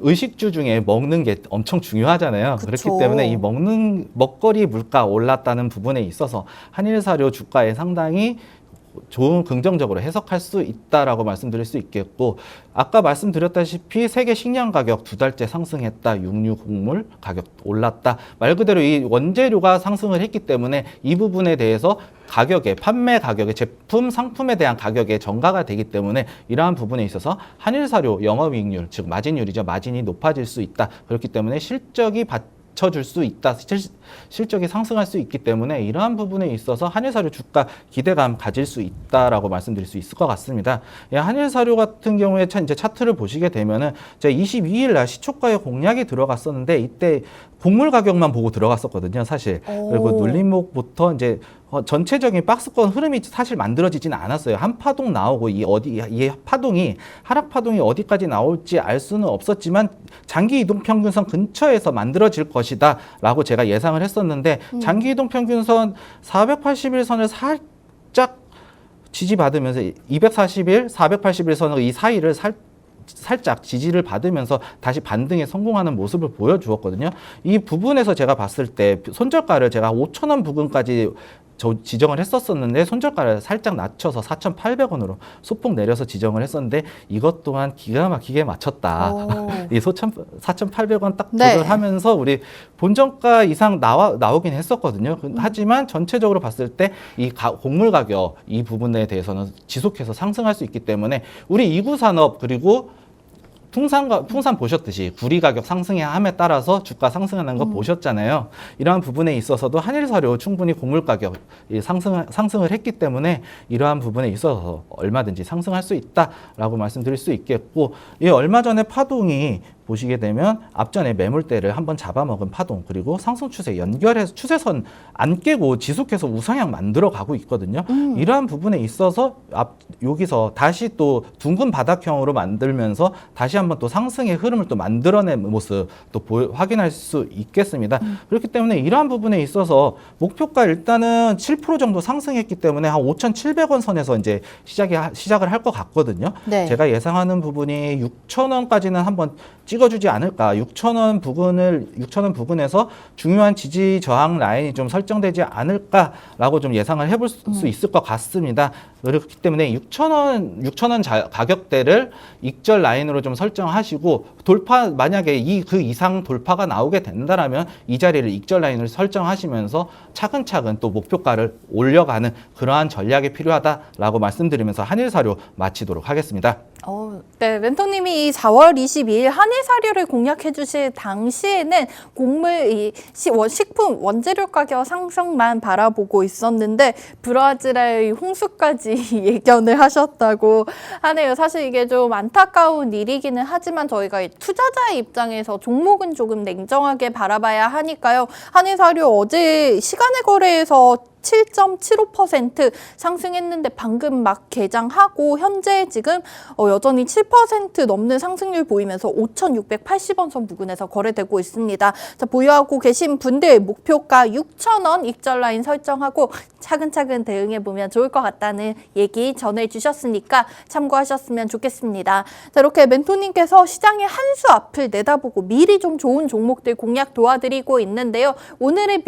의식주 중에 먹는 게 엄청 중요하잖아요.
그쵸.
그렇기 때문에 이 먹거리 물가 올랐다는 부분에 있어서 한일사료 주가에 상당히 좋은 긍정적으로 해석할 수 있다라고 말씀드릴 수 있겠고, 아까 말씀드렸다시피 세계 식량 가격 2달째 상승했다, 육류 곡물 가격 올랐다, 말 그대로 이 원재료가 상승을 했기 때문에 이 부분에 대해서 판매 가격에 제품 상품에 대한 가격에 전가가 되기 때문에 이러한 부분에 있어서 한일사료 영업이익률, 즉 마진율이죠, 마진이 높아질 수 있다. 그렇기 때문에 실적이 받쳐줄 수 있다, 실적이 상승할 수 있기 때문에 이러한 부분에 있어서 한일사료 주가 기대감 가질 수 있다라고 말씀드릴 수 있을 것 같습니다. 한일사료 같은 경우에 이제 차트를 보시게 되면은 제가 22일 날 시초가에 공략이 들어갔었는데, 이때 곡물 가격만 보고 들어갔었거든요, 사실. 그리고 눌림목부터 이제 전체적인 박스권 흐름이 사실 만들어지지는 않았어요. 한 파동 나오고 이 파동이 하락 파동이 어디까지 나올지 알 수는 없었지만 장기 이동 평균선 근처에서 만들어질 것이다라고 제가 예상을 했었는데, 장기 이동 평균선 481선을 살짝 지지받으면서 241, 481선의 이 사이를 살짝 지지를 받으면서 다시 반등에 성공하는 모습을 보여주었거든요. 이 부분에서 제가 봤을 때 손절가를 제가 5,000원 부근까지 지정을 했었는데, 손절가를 살짝 낮춰서 4,800원으로 소폭 내려서 지정을 했었는데, 이것 또한 기가 막히게 맞췄다. 이 4,800원 딱
네.
조절하면서 우리 본정가 이상 나오긴 했었거든요. 하지만 전체적으로 봤을 때 이 곡물 가격 이 부분에 대해서는 지속해서 상승할 수 있기 때문에 우리 2구 산업 그리고 풍산 보셨듯이 구리 가격 상승함에 따라서 주가 상승하는 거 보셨잖아요. 이러한 부분에 있어서도 한일사료 충분히 곡물 가격이 상승을 했기 때문에 이러한 부분에 있어서 얼마든지 상승할 수 있다라고 말씀드릴 수 있겠고, 이 얼마 전에 파동이 보시게 되면 앞전에 매물대를 한번 잡아먹은 파동, 그리고 상승 추세 연결해서 추세선 안 깨고 지속해서 우상향 만들어 가고 있거든요. 이러한 부분에 있어서 여기서 다시 또 둥근 바닥형으로 만들면서 다시 한번 또 상승의 흐름을 또 만들어낸 모습 또 확인할 수 있겠습니다. 그렇기 때문에 이러한 부분에 있어서 목표가 일단은 7% 정도 상승했기 때문에 한 5,700원 선에서 이제 시작을 할 것 같거든요.
네.
제가 예상하는 부분이 6,000원까지는 한번 찍어주지 않을까. 6,000원 부근에서 중요한 지지 저항 라인이 좀 설정되지 않을까라고 좀 예상을 해볼 수 있을 것 같습니다. 그렇기 때문에 6,000원 가격대를 익절 라인으로 좀 설정하시고, 만약에 그 이상 돌파가 나오게 된다라면 이 자리를 익절 라인을 설정하시면서 차근차근 또 목표가를 올려가는 그러한 전략이 필요하다라고 말씀드리면서 한일사료 마치도록 하겠습니다.
네, 멘토님이 이 4월 22일 한일사료를 공략해 주실 당시에는 곡물, 식품, 원재료 가격 상승만 바라보고 있었는데 브라질의 홍수까지 예견을 하셨다고 하네요. 사실 이게 좀 안타까운 일이기는 하지만 저희가 투자자의 입장에서 종목은 조금 냉정하게 바라봐야 하니까요. 한일사료 어제 시간의 거래에서 7.75% 상승했는데 방금 막 개장하고 현재 지금 여전히 7% 넘는 상승률 보이면서 5,680원 선 부근에서 거래되고 있습니다. 자, 보유하고 계신 분들 목표가 6,000원 익절 라인 설정하고 차근차근 대응해보면 좋을 것 같다는 얘기 전해주셨으니까 참고하셨으면 좋겠습니다. 자, 이렇게 멘토님께서 시장의 한 수 앞을 내다보고 미리 좀 좋은 종목들 공략 도와드리고 있는데요. 오늘의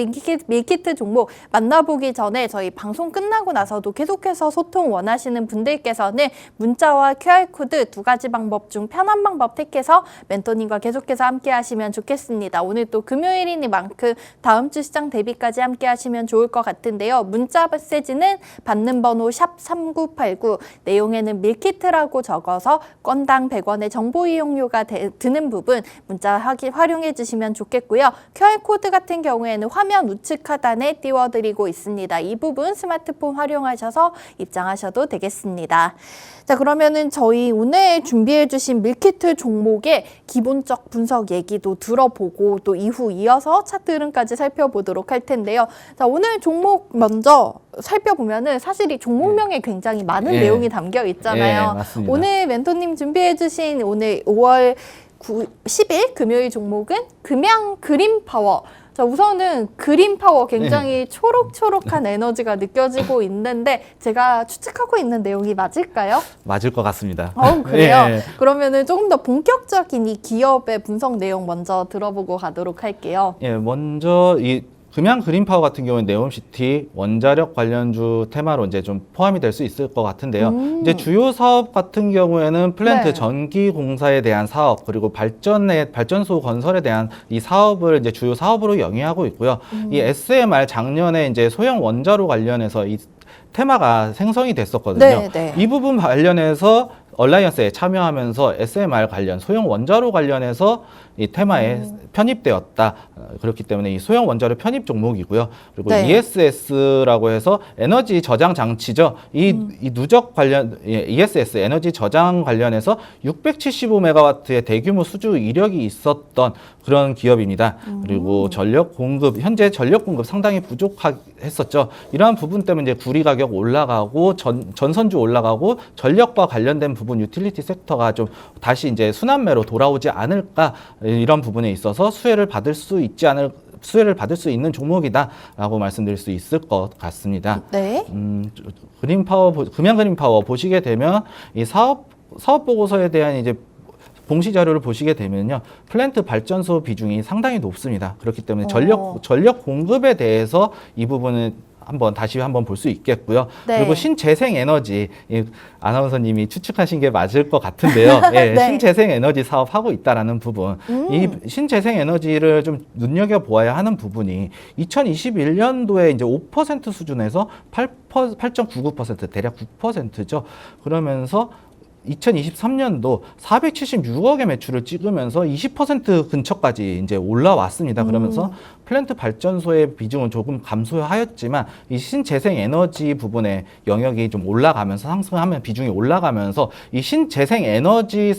밀키트 종목 만나보기 전에 저희 방송 끝나고 나서도 계속해서 소통 원하시는 분들께서는 문자와 QR코드 두 가지 방법 중 편한 방법 택해서 멘토님과 계속해서 함께 하시면 좋겠습니다. 오늘 또 금요일이니만큼 다음 주 시장 대비까지 함께 하시면 좋을 것 같은데요. 문자 메시지는 받는 번호 샵 3989, 내용에는 밀키트라고 적어서 건당 100원의 정보 이용료가 드는 부분 문자 활용해 주시면 좋겠고요. QR코드 같은 경우에는 화면 우측 하단에 띄워드리고 있습니다. 이 부분 스마트폰 활용하셔서 입장하셔도 되겠습니다. 자, 그러면은 저희 오늘 준비해 주신 밀키트 종목의 기본적 분석 얘기도 들어보고 또 이후 이어서 차트 흐름까지 살펴보도록 할 텐데요. 자, 오늘 종목 먼저 살펴보면은 사실 이 종목명에 굉장히 많은 내용이 담겨 있잖아요.
맞습니다.
오늘 멘토님 준비해 주신 오늘 5월 10일 금요일 종목은 금양 그린파워. 자, 우선은 그린파워 굉장히 초록초록한 에너지가 느껴지고 있는데 제가 추측하고 있는 내용이 맞을까요?
맞을 것 같습니다.
그래요? 그러면은 조금 더 본격적인 이 기업의 분석 내용 먼저 들어보고 가도록 할게요.
먼저 이 금양 그린파워 같은 경우는 네옴시티 원자력 관련주 테마로 이제 좀 포함이 될 수 있을 것 같은데요. 이제 주요 사업 같은 경우에는 플랜트 전기 공사에 대한 사업, 그리고 발전소 건설에 대한 이 사업을 이제 주요 사업으로 영위하고 있고요. 이 SMR 작년에 이제 소형 원자로 관련해서 이 테마가 생성이 됐었거든요. 이 부분 관련해서 얼라이언스에 참여하면서 SMR 관련 소형 원자로 관련해서 이 테마에 편입되었다. 그렇기 때문에 이 소형 원자로 편입 종목이고요. 그리고 ESS라고 해서 에너지 저장 장치죠. 이 누적 관련 ESS 에너지 저장 관련해서 675메가와트의 대규모 수주 이력이 있었던 그런 기업입니다. 그리고 현재 전력 공급 상당히 부족했었죠. 이러한 부분 때문에 이제 구리 가격 올라가고 전선주 올라가고 전력과 관련된 부분 유틸리티 섹터가 좀 다시 이제 순환매로 돌아오지 않을까, 이런 부분에 있어서 수혜를 받을 수 있는 종목이다라고 말씀드릴 수 있을 것 같습니다. 금양 그린파워 보시게 되면 이 사업 보고서에 대한 이제 공시 자료를 보시게 되면요, 플랜트 발전소 비중이 상당히 높습니다. 그렇기 때문에 전력 공급에 대해서 이 부분은 다시 한번 볼 수 있겠고요. 그리고 신재생 에너지, 아나운서님이 추측하신 게 맞을 것 같은데요. 신재생 에너지 사업하고 있다라는 부분. 이 신재생 에너지를 좀 눈여겨보아야 하는 부분이 2021년도에 이제 5% 수준에서 8.99% 대략 9%죠. 그러면서 2023년도 476억의 매출을 찍으면서 20% 근처까지 이제 올라왔습니다. 그러면서 플랜트 발전소의 비중은 조금 감소하였지만 이 신재생 에너지 부분의 영역이 좀 올라가면서 상승하면 비중이 올라가면서 이 신재생 에너지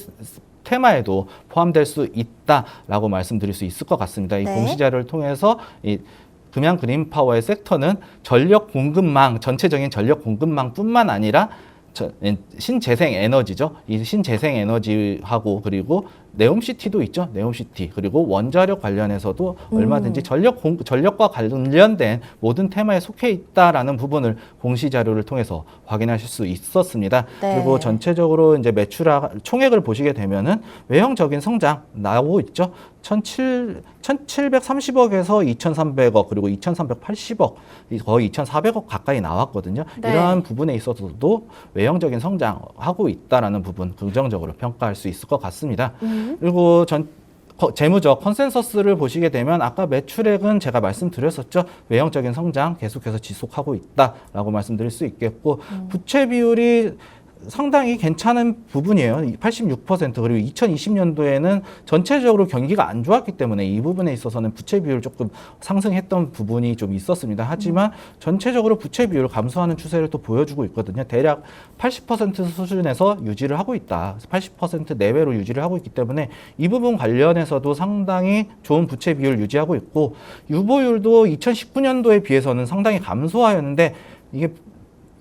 테마에도 포함될 수 있다라고 말씀드릴 수 있을 것 같습니다. 이
네.
공시 자료를 통해서 이 금양 그린파워의 섹터는 전력 공급망, 전체적인 전력 공급망뿐만 아니라 신재생 에너지죠. 이 신재생 에너지하고 그리고 네옴시티도 있죠. 네옴시티. 그리고 원자력 관련해서도 얼마든지 전력과 관련된 모든 테마에 속해 있다라는 부분을 공시 자료를 통해서 확인하실 수 있었습니다.
네.
그리고 전체적으로 이제 총액을 보시게 되면은 외형적인 성장 나오고 있죠. 1,730억에서 2,300억 그리고 2,380억 거의 2,400억 가까이 나왔거든요.
네.
이러한 부분에 있어서도 외형적인 성장하고 있다라는 부분 긍정적으로 평가할 수 있을 것 같습니다. 그리고 재무적 컨센서스를 보시게 되면 아까 매출액은 제가 말씀드렸었죠. 외형적인 성장 계속해서 지속하고 있다라고 말씀드릴 수 있겠고 부채 비율이 상당히 괜찮은 부분이에요. 86% 그리고 2020년도에는 전체적으로 경기가 안 좋았기 때문에 이 부분에 있어서는 부채 비율 조금 상승했던 부분이 좀 있었습니다. 하지만 전체적으로 부채 비율을 감소하는 추세를 또 보여주고 있거든요. 대략 80% 수준에서 유지를 하고 있다. 80% 내외로 유지를 하고 있기 때문에 이 부분 관련해서도 상당히 좋은 부채 비율을 유지하고 있고 유보율도 2019년도에 비해서는 상당히 감소하였는데 이게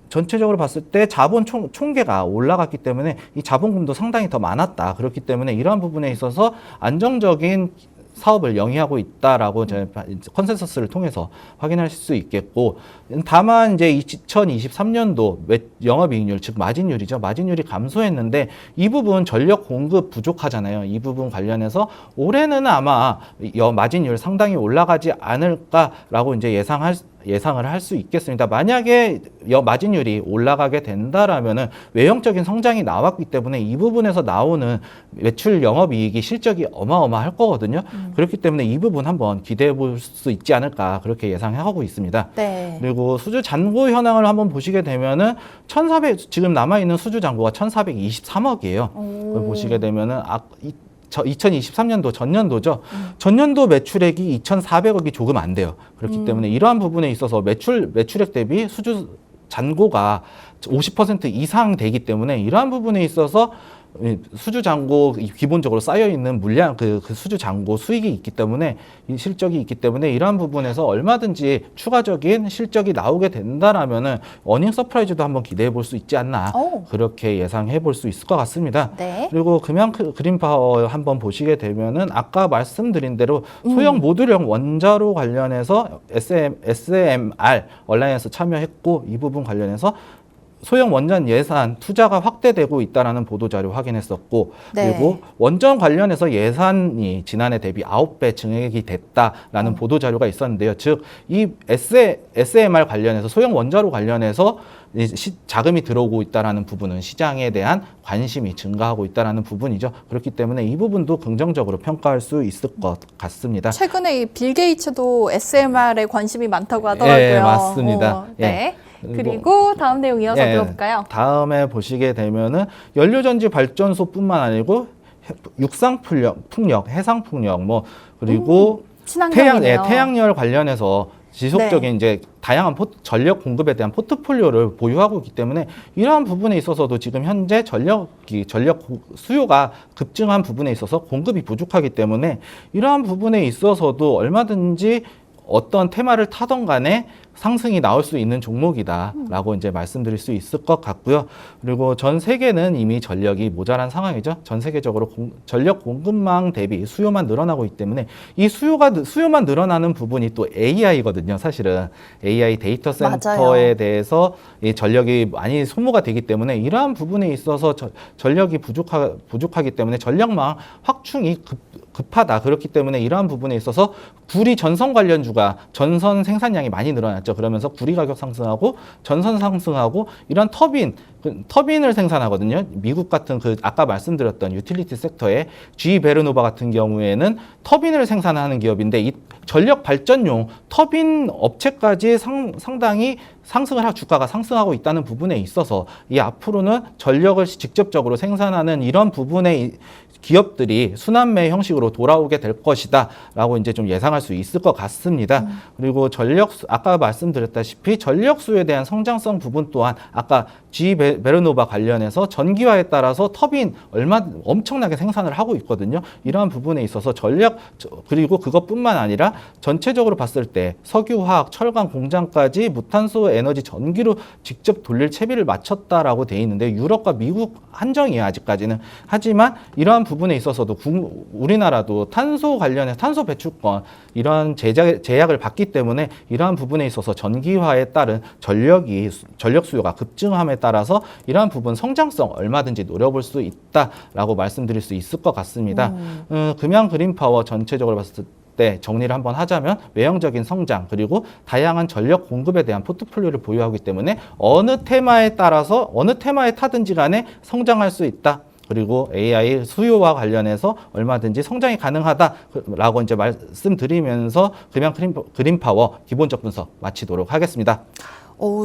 전체적으로 봤을 때 자본 총계가 올라갔기 때문에 이 자본금도 상당히 더 많았다. 그렇기 때문에 이러한 부분에 있어서 안정적인 사업을 영위하고 있다라고 컨센서스를 통해서 확인하실 수 있겠고, 다만 이제 2023년도 영업이익률 즉 마진율이죠. 마진율이 감소했는데 이 부분 전력 공급 부족하잖아요. 이 부분 관련해서 올해는 아마 마진율 상당히 올라가지 않을까라고 이제 예상을 할 수 있겠습니다. 만약에 마진율이 올라가게 된다라면은 외형적인 성장이 나왔기 때문에 이 부분에서 나오는 매출 영업이익이 실적이 어마어마할 거거든요. 그렇기 때문에 이 부분 한번 기대해 볼 수 있지 않을까 그렇게 예상하고 있습니다.
네.
그리고 수주 잔고 현황을 한번 보시게 되면은 지금 남아 있는 수주 잔고가 1,423억이에요. 그걸 보시게 되면은 2023년도 전년도죠. 전년도 매출액이 2,400억이 조금 안 돼요. 그렇기 때문에 이러한 부분에 있어서 매출액 대비 수주 잔고가 50% 이상 되기 때문에 이러한 부분에 있어서 수주 잔고 기본적으로 쌓여 있는 물량 그 수주 잔고 수익이 있기 때문에 이 실적이 있기 때문에 이러한 부분에서 얼마든지 추가적인 실적이 나오게 된다라면은 어닝 서프라이즈도 한번 기대해 볼 수 있지 않나 그렇게 예상해 볼 수 있을 것 같습니다.
네.
그리고 금양 그린파워 한번 보시게 되면은 아까 말씀드린 대로 소형 모듈형 원자로 관련해서 SMR 얼라이언스 참여했고 이 부분 관련해서 소형 원전 예산 투자가 확대되고 있다라는 보도자료 확인했었고
네.
그리고 원전 관련해서 예산이 지난해 대비 9배 증액이 됐다라는 보도자료가 있었는데요. 즉 이 SMR 관련해서 소형 원자로 관련해서 자금이 들어오고 있다라는 부분은 시장에 대한 관심이 증가하고 있다라는 부분이죠. 그렇기 때문에 이 부분도 긍정적으로 평가할 수 있을 것 같습니다.
최근에 빌 게이츠도 SMR에 관심이 많다고 하더라고요.
네, 맞습니다.
네. 그리고 다음 내용 이어서 들어볼까요?
다음에 보시게 되면은 연료전지 발전소뿐만 아니고 육상 풍력, 해상 풍력 그리고
친환경이네요.
태양열 관련해서 지속적인 이제 다양한 전력 공급에 대한 포트폴리오를 보유하고 있기 때문에 이러한 부분에 있어서도 지금 현재 전력 수요가 급증한 부분에 있어서 공급이 부족하기 때문에 이러한 부분에 있어서도 얼마든지 어떤 테마를 타던 간에 상승이 나올 수 있는 종목이다라고 이제 말씀드릴 수 있을 것 같고요. 그리고 전 세계는 이미 전력이 모자란 상황이죠. 전 세계적으로 전력 공급망 대비 수요만 늘어나고 있기 때문에 이 수요만 늘어나는 부분이 또 AI거든요. 사실은 AI 데이터 센터에
맞아요.
대해서 이 전력이 많이 소모가 되기 때문에 이러한 부분에 있어서 전력이 부족하기 때문에 전력망 확충이 급하다. 그렇기 때문에 이러한 부분에 있어서 구리 전선 관련주가 전선 생산량이 많이 늘어났죠. 그러면서 구리 가격 상승하고 전선 상승하고 이런 터빈을 생산하거든요. 미국 같은 그 아까 말씀드렸던 유틸리티 섹터의 GE 베르노바 같은 경우에는 터빈을 생산하는 기업인데 이 전력 발전용 터빈 업체까지 상당히 주가가 상승하고 있다는 부분에 있어서 이 앞으로는 전력을 직접적으로 생산하는 이런 부분의 기업들이 순환매 형식으로 돌아오게 될 것이다 라고 이제 좀 예상할 수 있을 것 같습니다. 그리고 아까 말씀드렸다시피 전력수에 대한 성장성 부분 또한 아까 GE 베르노바 관련해서 전기화에 따라서 터빈 엄청나게 생산을 하고 있거든요. 이러한 부분에 있어서 그리고 그것뿐만 아니라 전체적으로 봤을 때 석유화학, 철강 공장까지 무탄소 에너지 전기로 직접 돌릴 채비를 마쳤다라고 돼 있는데 유럽과 미국 한정이에요, 아직까지는. 하지만 이러한 부분에 있어서도 우리나라도 탄소 관련해서 탄소 배출권 이러한 제약을 받기 때문에 이러한 부분에 있어서 전기화에 따른 전력 수요가 급증함에 따라서 이러한 부분 성장성 얼마든지 노려볼 수 있다라고 말씀드릴 수 있을 것 같습니다. 금양 그린파워 전체적으로 봤을 때 정리를 한번 하자면 외형적인 성장 그리고 다양한 전력 공급에 대한 포트폴리오를 보유하기 때문에 어느 테마에 타든지 간에 성장할 수 있다. 그리고 AI 수요와 관련해서 얼마든지 성장이 가능하다라고 이제 말씀드리면서 금양 그린파워 기본적 분석 마치도록 하겠습니다.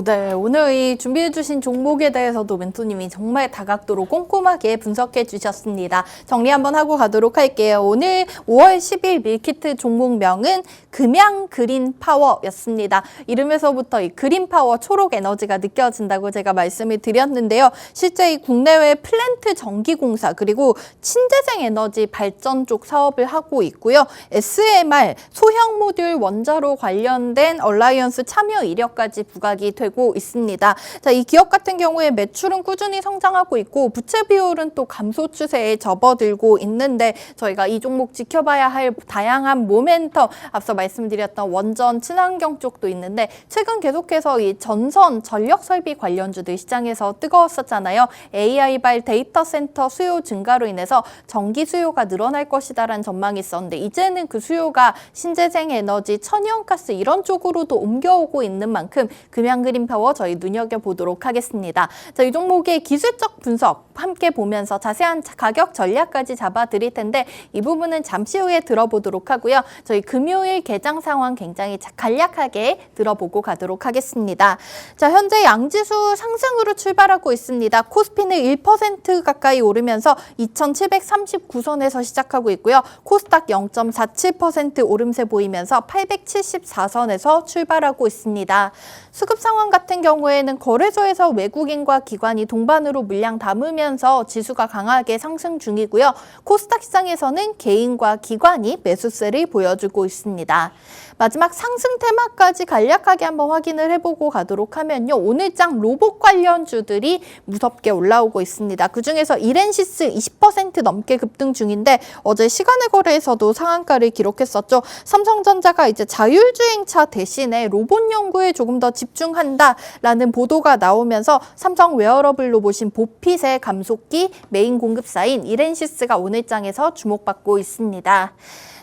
네. 오늘 이 준비해주신 종목에 대해서도 멘토님이 정말 다각도로 꼼꼼하게 분석해 주셨습니다. 정리 한번 하고 가도록 할게요. 오늘 5월 10일 밀키트 종목명은 금양 그린파워였습니다. 이름에서부터 이 그린파워 초록 에너지가 느껴진다고 제가 말씀을 드렸는데요. 실제 이 국내외 플랜트 전기공사 그리고 친재생 에너지 발전 쪽 사업을 하고 있고요. SMR 소형 모듈 원자로 관련된 얼라이언스 참여 이력까지 부각이 되고 있습니다. 자, 이 기업 같은 경우에 매출은 꾸준히 성장하고 있고 부채 비율은 또 감소 추세에 접어들고 있는데 저희가 이 종목 지켜봐야 할 다양한 모멘텀 앞서 말씀드렸던 원전 친환경 쪽도 있는데 최근 계속해서 이 전선 전력 설비 관련주들 시장에서 뜨거웠었잖아요. AI발 데이터 센터 수요 증가로 인해서 전기 수요가 늘어날 것이다라는 전망이 있었는데 이제는 그 수요가 신재생 에너지, 천연가스 이런 쪽으로도 옮겨오고 있는 만큼 금양 그린파워 저희 눈여겨보도록 하겠습니다. 자, 이 종목의 기술적 분석 함께 보면서 자세한 가격 전략까지 잡아드릴 텐데 이 부분은 잠시 후에 들어보도록 하고요. 저희 금요일 개장 상황 굉장히 간략하게 들어보고 가도록 하겠습니다. 자, 현재 양지수 상승으로 출발하고 있습니다. 코스피는 1% 가까이 오르면서 2,739선에서 시작하고 있고요. 코스닥 0.47% 오름세 보이면서 874선에서 출발하고 있습니다. 수급 상황 같은 경우에는 거래소에서 외국인과 기관이 동반으로 물량 담으면서 지수가 강하게 상승 중이고요. 코스닥 시장에서는 개인과 기관이 매수세를 보여주고 있습니다. 마지막 상승 테마까지 간략하게 한번 확인을 해보고 가도록 하면요. 오늘장 로봇 관련주들이 무섭게 올라오고 있습니다. 그중에서 이렌시스 20% 넘게 급등 중인데 어제 시간의 거래에서도 상한가를 기록했었죠. 삼성전자가 이제 자율주행차 대신에 로봇 연구에 조금 더 집중한다라는 보도가 나오면서 삼성 웨어러블 로봇인 보핏의 감속기 메인 공급사인 이렌시스가 오늘장에서 주목받고 있습니다.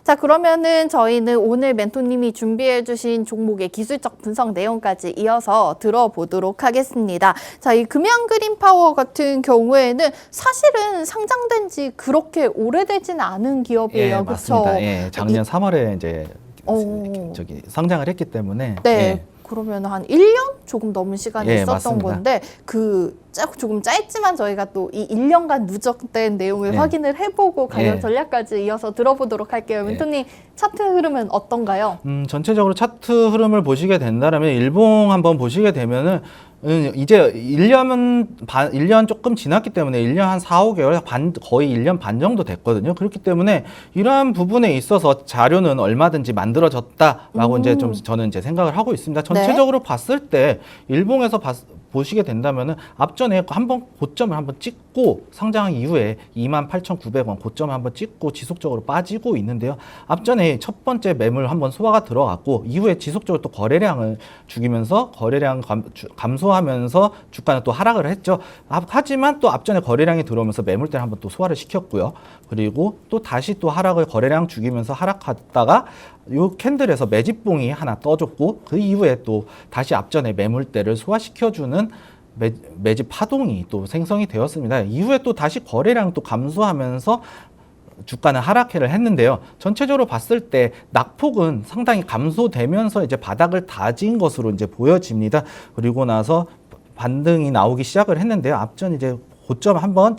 자, 그러면은 저희는 오늘 멘토님이 준비해 주신 종목의 기술적 분석 내용까지 이어서 들어보도록 하겠습니다. 자, 이 금양 그린파워 같은 경우에는 사실은 상장된 지 그렇게 오래되진 않은 기업이에요.
예,
그렇죠?
맞습니다. 예, 작년 3월에 이제 상장을 했기 때문에
네.
예.
그러면 한 1년 조금 넘은 시간이
예,
있었던
맞습니다.
건데 조금 짧지만 저희가 또 이 1년간 누적된 내용을
네.
확인을 해보고 가격
예.
전략까지 이어서 들어보도록 할게요. 멘토님 차트 흐름은 어떤가요?
전체적으로 차트 흐름을 보시게 된다면 일봉 한번 보시게 되면은 이제 1년 조금 지났기 때문에 1년 한 4, 5개월 거의 1년 반 정도 됐거든요. 그렇기 때문에 이러한 부분에 있어서 자료는 얼마든지 만들어졌다라고 이제 좀 저는 이제 생각을 하고 있습니다. 전체적으로 봤을 때 일봉에서 보시게 된다면은 앞전에 한번 고점을 한번 찍고 상장 이후에 28,900원 고점을 한번 찍고 지속적으로 빠지고 있는데요. 앞전에 첫 번째 매물 한번 소화가 들어갔고 이후에 지속적으로 또 거래량을 죽이면서 거래량 감소하면서 주가는 또 하락을 했죠. 하지만 또 앞전에 거래량이 들어오면서 매물대를 한번 또 소화를 시켰고요. 그리고 또 다시 또 하락을 거래량 죽이면서 하락하다가 요 캔들에서 매집봉이 하나 떠줬고 그 이후에 또 다시 앞전에 매물대를 소화시켜주는 매집 파동이 또 생성이 되었습니다. 이후에 또 다시 거래량 또 감소하면서 주가는 하락을 했는데요. 전체적으로 봤을 때 낙폭은 상당히 감소되면서 이제 바닥을 다진 것으로 이제 보여집니다. 그리고 나서 반등이 나오기 시작을 했는데요. 앞전 이제 고점 한번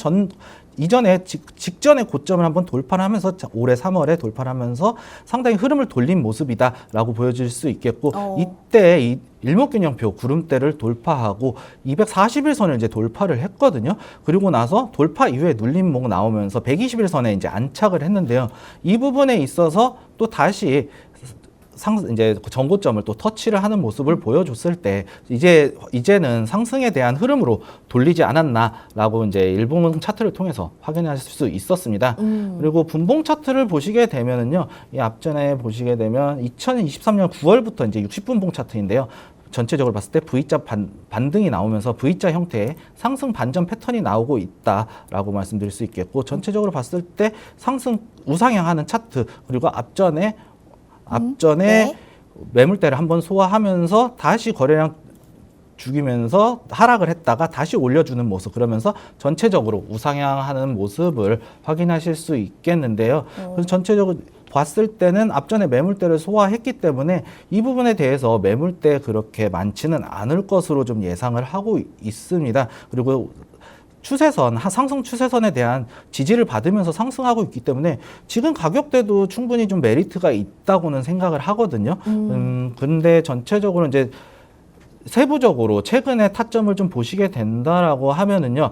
이전에 직전에 고점을 한번 돌파를 하면서 올해 3월에 돌파를 하면서 상당히 흐름을 돌린 모습이다라고 보여질 수 있겠고 이때 이 일목균형표 구름대를 돌파하고 241선을 이제 돌파를 했거든요. 그리고 나서 돌파 이후에 눌림목 나오면서 121선에 이제 안착을 했는데요. 이 부분에 있어서 또 다시 이제 전고점을 또 터치를 하는 모습을 보여줬을 때 이제는 상승에 대한 흐름으로 돌리지 않았나라고 이제 일봉 차트를 통해서 확인하실 수 있었습니다. 그리고 분봉 차트를 보시게 되면은요, 이 앞전에 보시게 되면 2023년 9월부터 이제 60분봉 차트인데요. 전체적으로 봤을 때 V자 반등이 나오면서 V자 형태의 상승 반전 패턴이 나오고 있다라고 말씀드릴 수 있겠고, 전체적으로 봤을 때 상승 우상향하는 차트, 그리고 앞전에
네.
매물대를 한번 소화하면서 다시 거래량 죽이면서 하락을 했다가 다시 올려주는 모습, 그러면서 전체적으로 우상향하는 모습을 확인하실 수 있겠는데요. 그래서 전체적으로 봤을 때는 앞전에 매물대를 소화했기 때문에 이 부분에 대해서 매물대 그렇게 많지는 않을 것으로 좀 예상을 하고 있습니다. 그리고 추세선, 상승 추세선에 대한 지지를 받으면서 상승하고 있기 때문에 지금 가격대도 충분히 좀 메리트가 있다고는 생각을 하거든요. 근데 전체적으로 이제 세부적으로 최근에 타점을 좀 보시게 된다라고 하면은요,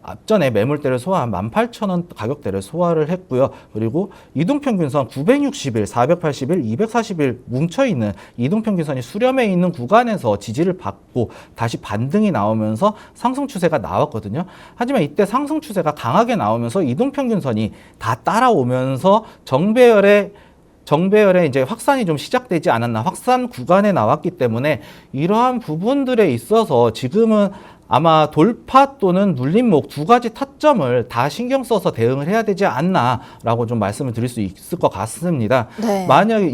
앞전에 매물대를 소화한 18,000원 가격대를 소화를 했고요. 그리고 이동평균선 960일, 480일, 240일 뭉쳐있는 이동평균선이 수렴해 있는 구간에서 지지를 받고 다시 반등이 나오면서 상승 추세가 나왔거든요. 하지만 이때 상승 추세가 강하게 나오면서 이동평균선이 다 따라오면서 정배열의 이제 확산이 좀 시작되지 않았나, 확산 구간에 나왔기 때문에 이러한 부분들에 있어서 지금은 아마 돌파 또는 눌림목 두 가지 타점을 다 신경 써서 대응을 해야 되지 않나라고 좀 말씀을 드릴 수 있을 것 같습니다.
네.
만약에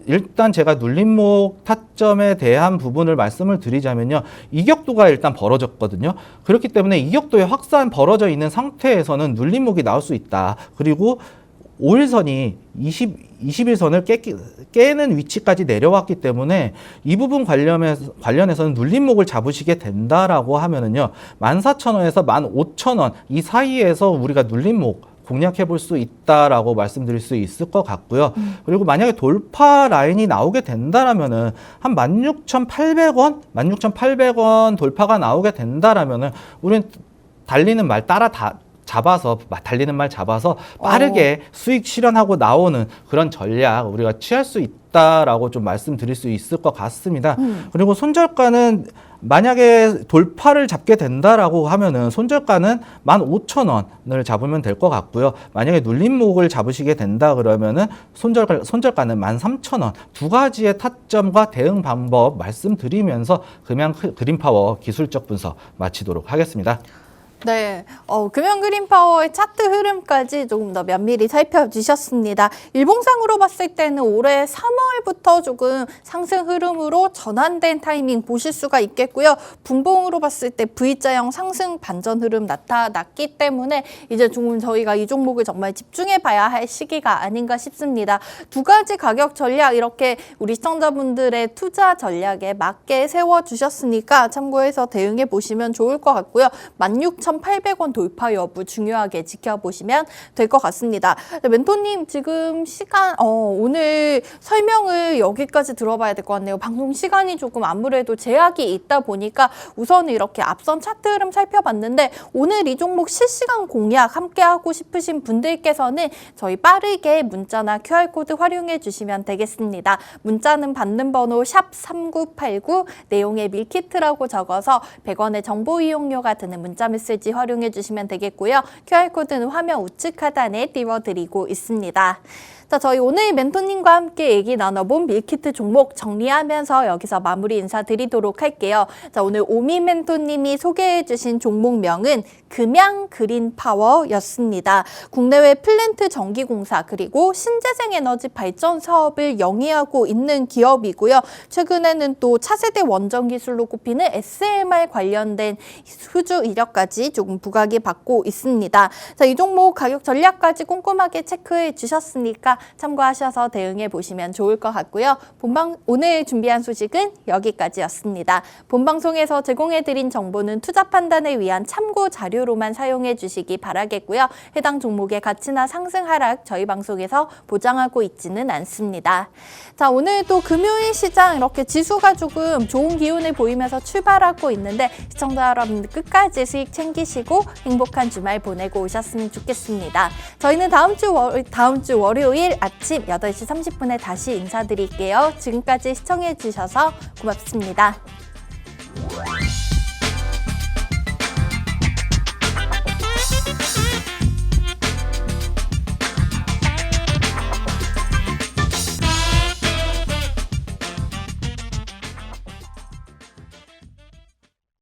일단 제가 눌림목 타점에 대한 부분을 말씀을 드리자면요, 이격도가 일단 벌어졌거든요. 그렇기 때문에 이격도의 확산 벌어져 있는 상태에서는 눌림목이 나올 수 있다. 그리고 5일선이 21선을 깨는 위치까지 내려왔기 때문에 이 부분 관련해서는 눌림목을 잡으시게 된다라고 하면은요, 14,000원에서 15,000원 이 사이에서 우리가 눌림목 공략해 볼 수 있다라고 말씀드릴 수 있을 것 같고요. 그리고 만약에 돌파 라인이 나오게 된다라면은 한 16,800원, 16,800원 돌파가 나오게 된다라면은 우리는 달리는 말 달리는 말 잡아서 빠르게 수익 실현하고 나오는 그런 전략 우리가 취할 수 있다라고 좀 말씀드릴 수 있을 것 같습니다. 그리고 손절가는 만약에 돌파를 잡게 된다라고 하면은 손절가는 15,000원을 잡으면 될 것 같고요. 만약에 눌림목을 잡으시게 된다 그러면은 손절가는 13,000원. 두 가지의 타점과 대응 방법 말씀드리면서 금양그린파워 기술적 분석 마치도록 하겠습니다.
네, 금연그린파워의 차트 흐름까지 조금 더 면밀히 살펴주셨습니다. 일봉상으로 봤을 때는 올해 3월부터 조금 상승 흐름으로 전환된 타이밍 보실 수가 있겠고요. 분봉으로 봤을 때 V자형 상승 반전 흐름 나타났기 때문에 이제 조금 저희가 이 종목을 정말 집중해 봐야 할 시기가 아닌가 싶습니다. 두 가지 가격 전략 이렇게 우리 시청자분들의 투자 전략에 맞게 세워주셨으니까 참고해서 대응해 보시면 좋을 것 같고요. 16,000 4,800원 돌파 여부 중요하게 지켜보시면 될 것 같습니다. 멘토님 지금 시간 오늘 설명을 여기까지 들어봐야 될 것 같네요. 방송 시간이 조금 아무래도 제약이 있다 보니까 우선 이렇게 앞선 차트 흐름 살펴봤는데 오늘 이 종목 실시간 공략 함께하고 싶으신 분들께서는 저희 빠르게 문자나 QR코드 활용해 주시면 되겠습니다. 문자는 받는 번호 샵 3989 내용에 밀키트라고 적어서 100원의 정보 이용료가 드는 문자 메시지 활용해 주시면 되겠고요. QR코드는 화면 우측 하단에 띄워드리고 있습니다. 자, 저희 오늘 멘토님과 함께 얘기 나눠본 밀키트 종목 정리하면서 여기서 마무리 인사드리도록 할게요. 자, 오늘 오미 멘토님이 소개해주신 종목명은 금양 그린파워였습니다. 국내외 플랜트 전기공사 그리고 신재생 에너지 발전 사업을 영위하고 있는 기업이고요. 최근에는 또 차세대 원전 기술로 꼽히는 SMR 관련된 수주 이력까지 조금 부각이 받고 있습니다. 자, 이 종목 가격 전략까지 꼼꼼하게 체크해 주셨으니까 참고하셔서 대응해 보시면 좋을 것 같고요. 오늘 준비한 소식은 여기까지였습니다. 본방송에서 제공해드린 정보는 투자 판단을 위한 참고 자료로만 사용해 주시기 바라겠고요. 해당 종목의 가치나 상승 하락 저희 방송에서 보장하고 있지는 않습니다. 자, 오늘도 금요일 시장 이렇게 지수가 조금 좋은 기운을 보이면서 출발하고 있는데 시청자 여러분들 끝까지 수익 챙기시고 행복한 주말 보내고 오셨으면 좋겠습니다. 저희는 다음 주 월요일 아침 8시 30분에 다시 인사드릴게요. 지금까지 시청해 주셔서 고맙습니다.